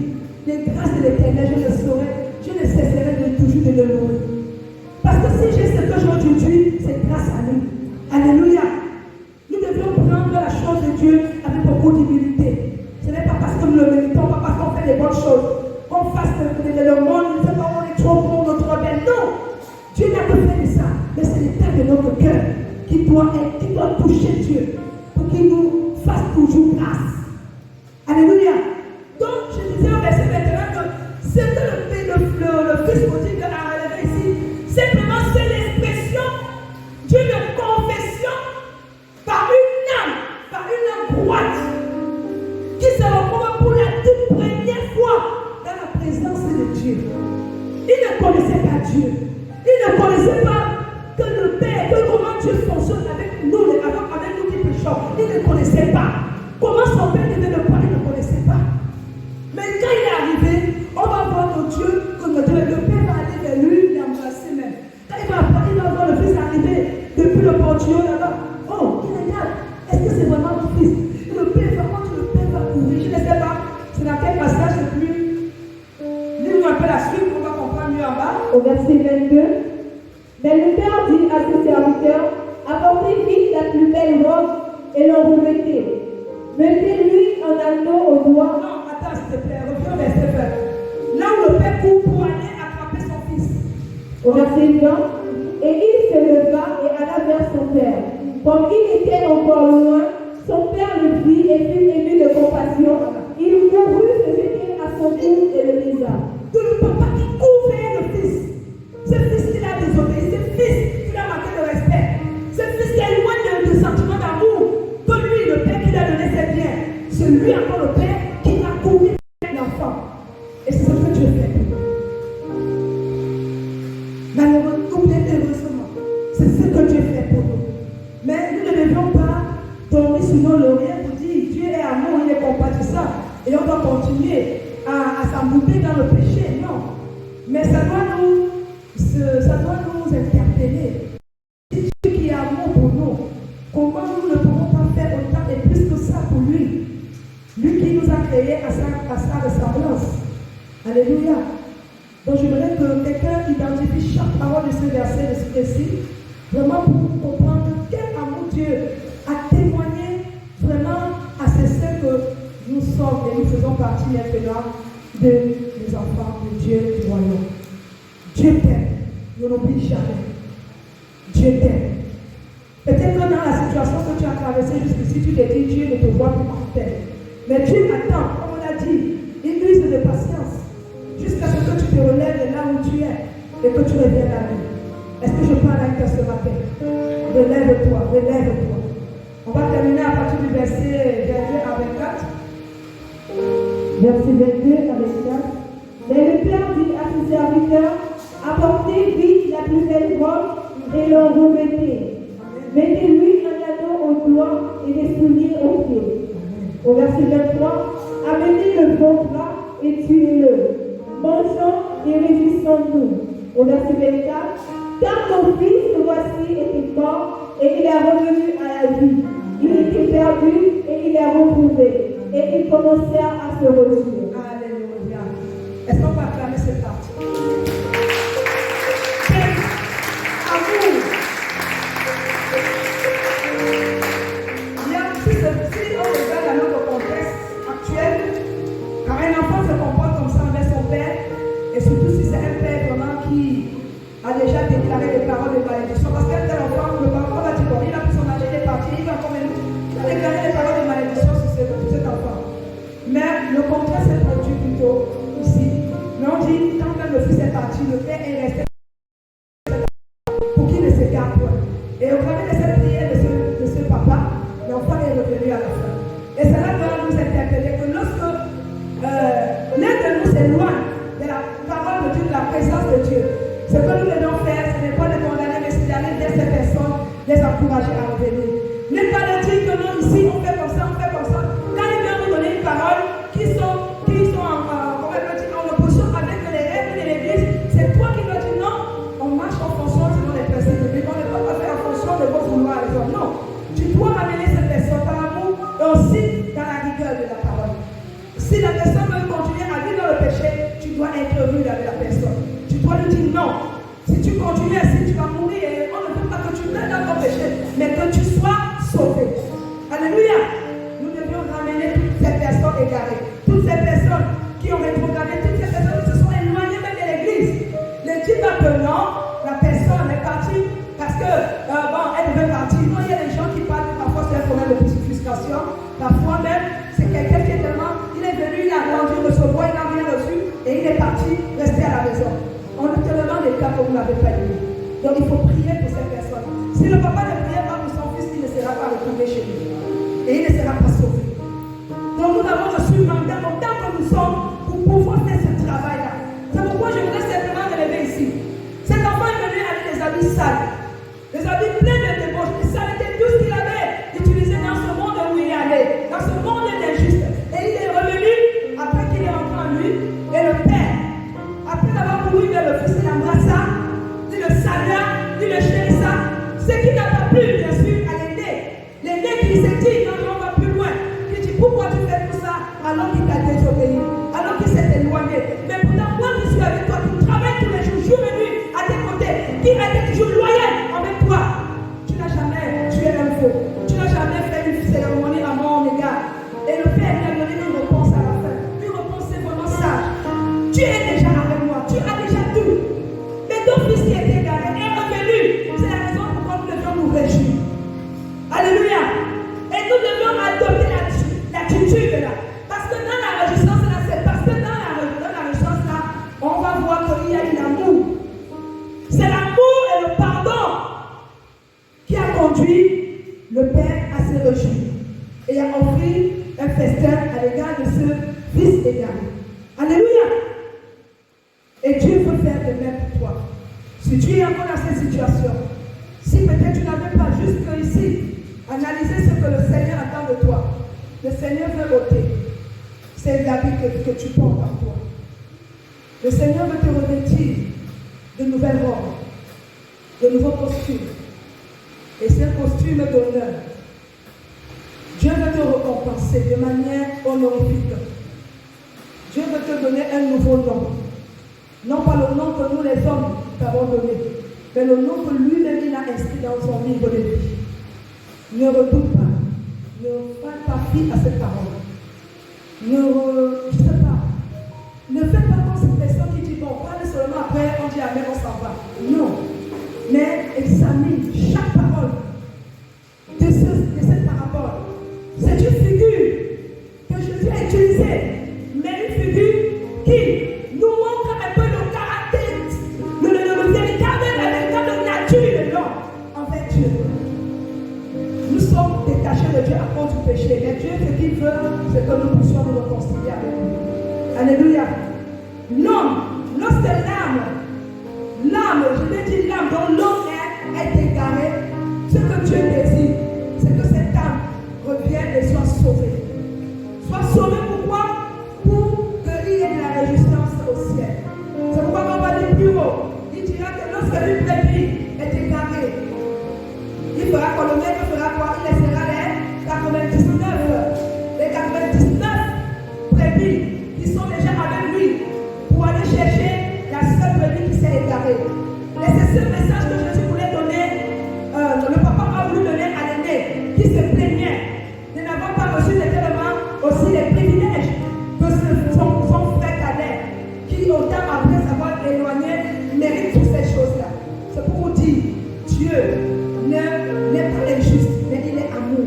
Les grâces de l'Éternel, je ne cesserai de toujours de le louer. Parce que si j'ai ce que j'ai aujourd'hui, c'est grâce à lui. Alléluia. Nous devons prendre la chose de Dieu avec beaucoup d'humilité. Ce n'est pas parce que nous le méritons, pas parce qu'on fait les bonnes choses, qu'on fasse le monde, nous on est trop bon, trop bien. Non. Dieu n'a pas fait de ça. Mais c'est l'état de notre cœur qui doit toucher Dieu pour qu'il nous fasse toujours grâce. Alléluia. Donc, je disais au verset 21 que ce que le Fils prodigue a relevé ici, simplement c'est l'expression d'une confession par une âme droite qui se retrouve pour la toute première père va aller vers lui, l'embrasser même. Quand il va voir le fils arriver depuis le portillon là-bas. Oh, il regarde. Est-ce que c'est vraiment mon fils? Et le père va courir. Je ne sais pas. C'est dans quel passage c'est plus. Lis-nous un peu la suite pour qu'on comprenne mieux en bas. Au verset 22. Mais le père dit à ses serviteurs, apportez vite la plus belle robe et l'en revêtez. Mettez-lui un anneau au doigt. Non, attends s'il te plaît, reviens au verset 20. Là où le père court pour aller attraper son fils. Au verset 20. Et il se leva et alla vers son père. Comme il était encore loin, son père le vit et fut ému de compassion. Il courut se jeter à son cou et le baisa. De le papa qui court vers le fils. Ce fils qui l'a désobéi, ce fils qui l'a manqué de respect, ce fils qui est loin de sentiments d'amour, de lui, le père qui lui a donné ses biens, c'est lui encore le père qui va courir vers l'enfant. Et c'est ce que Dieu fait. Malheureusement, heureusement, c'est ce que Dieu fait pour nous. Mais nous ne devions pas dormir sur nos lauriers pour dire Dieu est amour, il est compatissant. Et on doit continuer à s'embouper dans le péché. Non. Mais ça doit nous interpeller. Si Dieu qui est amour pour nous, comment nous ne pouvons pas faire autant et plus que ça pour lui? Lui qui nous a créés à sa ressemblance. Alléluia. Donc je voudrais que quelqu'un identifie chaque parole de ce verset, de ce récit, vraiment pour comprendre quel amour Dieu a témoigné vraiment à ces saints que nous sommes et nous faisons partie maintenant des enfants de Dieu du royaume. Dieu t'aime, ne l'oublie jamais. Dieu t'aime. Peut-être que dans la situation que tu as traversée jusqu'ici, tu t'es dit Dieu ne te voit plus comme tel. Mais Dieu attend, comme on l'a dit, il use de patience jusqu'à ce que tu te relèves de là où tu es et que tu reviennes à lui. Est-ce que je parle avec toi ce matin? Relève-toi, relève-toi. On va terminer à partir du verset 22 à 24. Verset 22 à 24. Mais le père dit à ses serviteurs, apportez vite la plus belle robe et l'en revêtez. Mettez-lui un anneau au doigt et des souliers aux pieds. Au verset 23, amenez le veau gras et tuez-le. Mangeons et réjouissons-nous. Au verset 24, car mon fils, voici, était mort et il est revenu à la vie. Il était perdu et il est retrouvé. Et ils commencèrent à se réjouir. Alléluia. Est-ce qu'on peut acclamer cette partie? Amour. Si on regarde dans notre contexte actuel, quand un enfant se comporte comme ça envers son père, et surtout si c'est un père vraiment qui a déjà déclaré des paroles de malédiction, parce qu'un tel enfant, le parent va dire, bon, il a pris son âge, il est parti, il va quand même, il a déclaré des paroles de malédiction sur cet enfant. Mais le contraire s'est produit plutôt ici. Mais on dit, quand même le fils est parti, le père est resté pour qu'il ne s'égare point. Et au travers de cette prière de ce papa, l'enfant est revenu à la fin. Et cela doit nous interpeller que lorsque l'un de nous s'éloigne de la parole de Dieu, de la présence de Dieu, ce que nous devons faire, ce n'est pas de condamner, mais c'est d'aller vers ces personnes, les encourager à revenir. Ne pas leur dire que non, ici on fait comme ça, on fait comme ça. Quand il vient nous donner une parole qui sont en opposition avec les règles de l'église, c'est toi qui dois dire non, on marche en fonction selon les principes de Dieu. On ne peut pas faire en fonction de vos vouloirs. Non, tu dois amener cette personne par l'amour et aussi dans la rigueur de la parole. Si la personne veut continuer à vivre dans le péché, tu dois intervenir avec la personne. Tu dois lui dire non. Si tu continues ainsi, tu vas mourir et on ne veut pas que tu meurs dans ton péché, mais que tu sois sauvé. Alléluia. Nous devions ramener toutes ces personnes égarées, toutes ces personnes qui ont rétrogradé, toutes ces personnes qui se sont éloignées même de l'église. Ne dis pas que non, la personne est partie parce que, elle devait partir. Non, il y a des gens qui partent, parfois c'est un problème de frustration, parfois même c'est quelqu'un qui est tellement, il est venu, il a grandi, il recevoir, il n'a rien reçu et il est parti rester à la maison. On a tellement des cas que vous n'avez pas aimé. Donc il faut prier pour ces personnes. Si le papa ne priait pas pour son fils, il ne sera pas retourné chez lui. Et il ne sera pas sauvé. Donc nous avons reçu un mandat autant que nous sommes pour pouvoir faire ce travail-là. C'est pourquoi je voudrais simplement relever ici. Cet enfant est venu avec des habits sales. Des habits pleins de débauche. Et ça était tout ce qu'il avait utilisé dans ce monde où il est allé. Dans ce monde injuste. Et il est revenu après qu'il est rentré en lui. Et le père, après avoir couru vers le fils, il l'embrassa, il le salua, il le chérissa. Ce qui n'a pas plu, bien sûr, à l'aîné. L'aîné qui s'est dit, non, on va plus loin. Il dit, pourquoi tu fais tout ça alors qu'il t'a désobéi, alors qu'il s'est éloigné. Mais pourtant, moi qui suis avec toi, qui travaille tous les jours, jour et nuit, à tes côtés, qui a été toujours loyal avec toi, tu n'as jamais tué un faux. Tu n'as jamais fait une cérémonie à mon égard. Et le Père lui a donné une réponse à la fin. Une réponse vraiment sage. Tu es déjà avec moi, tu as déjà tout. Mais ton fils qui était égaré est revenu. C'est la raison pourquoi nous devons nous réjouir. Alléluia. Et nous devons adopter l'attitude là. Parce que dans la réjouissance là, c'est parce que dans la réjouissance là, on va voir qu'il y a un amour. C'est l'amour et le pardon qui a conduit le Père à se réjouir et à offrir un festin à l'égard de ce fils égaré. Alléluia. Et Dieu veut faire de même pour toi. Si tu es encore dans cette situation, si peut-être tu n'avais pas jusque ici analysé ce que le Seigneur attend de toi, le Seigneur veut ôter ces habits que tu portes en toi. Le Seigneur veut te revêtir de nouvelles robes, de nouveaux costumes. Et c'est un costume d'honneur. Dieu veut te récompenser de manière honorifique. Dieu veut te donner un nouveau nom. Non pas le nom que nous les hommes t'avons donné, mais le nom que lui-même il a inscrit dans son livre de vie. Ne redoute pas. Ne fais pas fi à cette parole. Ne fais pas comme cette personne qui dit, bon, parle seulement après, on dit amen, on s'en va. Non. Mais examine chaque parole de cette parabole. C'est une figure que Jésus a utilisée, mais une figure qui nous montre un peu le caractère, le véritable nature de l'homme envers Dieu. Nous sommes détachés de Dieu à cause du péché. Mais Dieu, ce qu'il veut, c'est que nous puissions nous réconcilier avec lui. Alléluia. L'homme, lorsque l'âme, je vais dire l'âme, dont l'homme est égaré, ce que Dieu désire, c'est que cette âme revienne et soit sauvée. Soit sauvée pourquoi? Pour qu'il y ait de la résistance au ciel. C'est pourquoi on va aller plus haut. Il dira que lorsque une brebis est égarée, il fera quoi? Le maître fera quoi? Il laissera les 99 brebis qui sont déjà avec lui pour aller chercher la seule brebis qui s'est égarée. Et c'est ce message que Jésus voulait donner, le papa a voulu donner à l'aîné qui se plaignait de n'avoir pas reçu tellement aussi les privilèges que son frère cadet, qui autant après s'avoir éloigné, mérite toutes ces choses-là. C'est pour vous dire, Dieu n'est pas injuste, mais il est amour.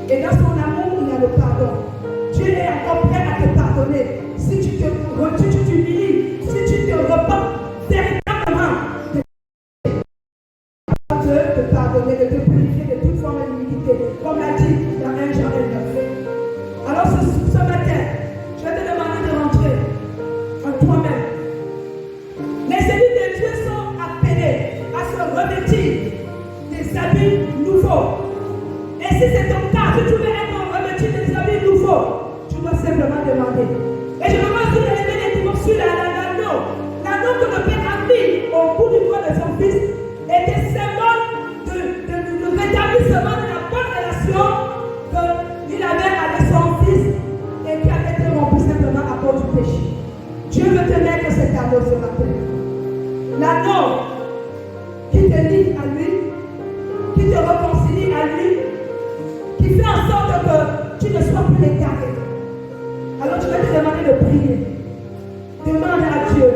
Et dans son amour, il y a le pardon. Dieu est encore prêt à te pardonner. Si tu t'humilies, si tu te repens véritablement, de te pardonner, de te purifier de toute forme d'iniquité, comme l'a dit dans 1 Jean 9. Alors ce matin, je vais te demander de rentrer en toi-même. Les élus de Dieu sont appelés à se revêtir des habits nouveaux. Et si c'est ton cas, si tu veux être revêtu des habits nouveaux, tu dois simplement demander. Et je demande si les éléments sur l'anneau que le Père a mis au bout du doigt de son fils était symbole de rétablissement de la bonne relation qu'il avait avec son fils et qui avait été rompu simplement à cause du péché. Dieu veut te mettre cet anneau ce matin. L'anneau qui te lie à lui, qui te réconcilie à lui, qui fait en sorte que tu ne sois plus égaré. Alors tu vas te demander de prier. Demande à Dieu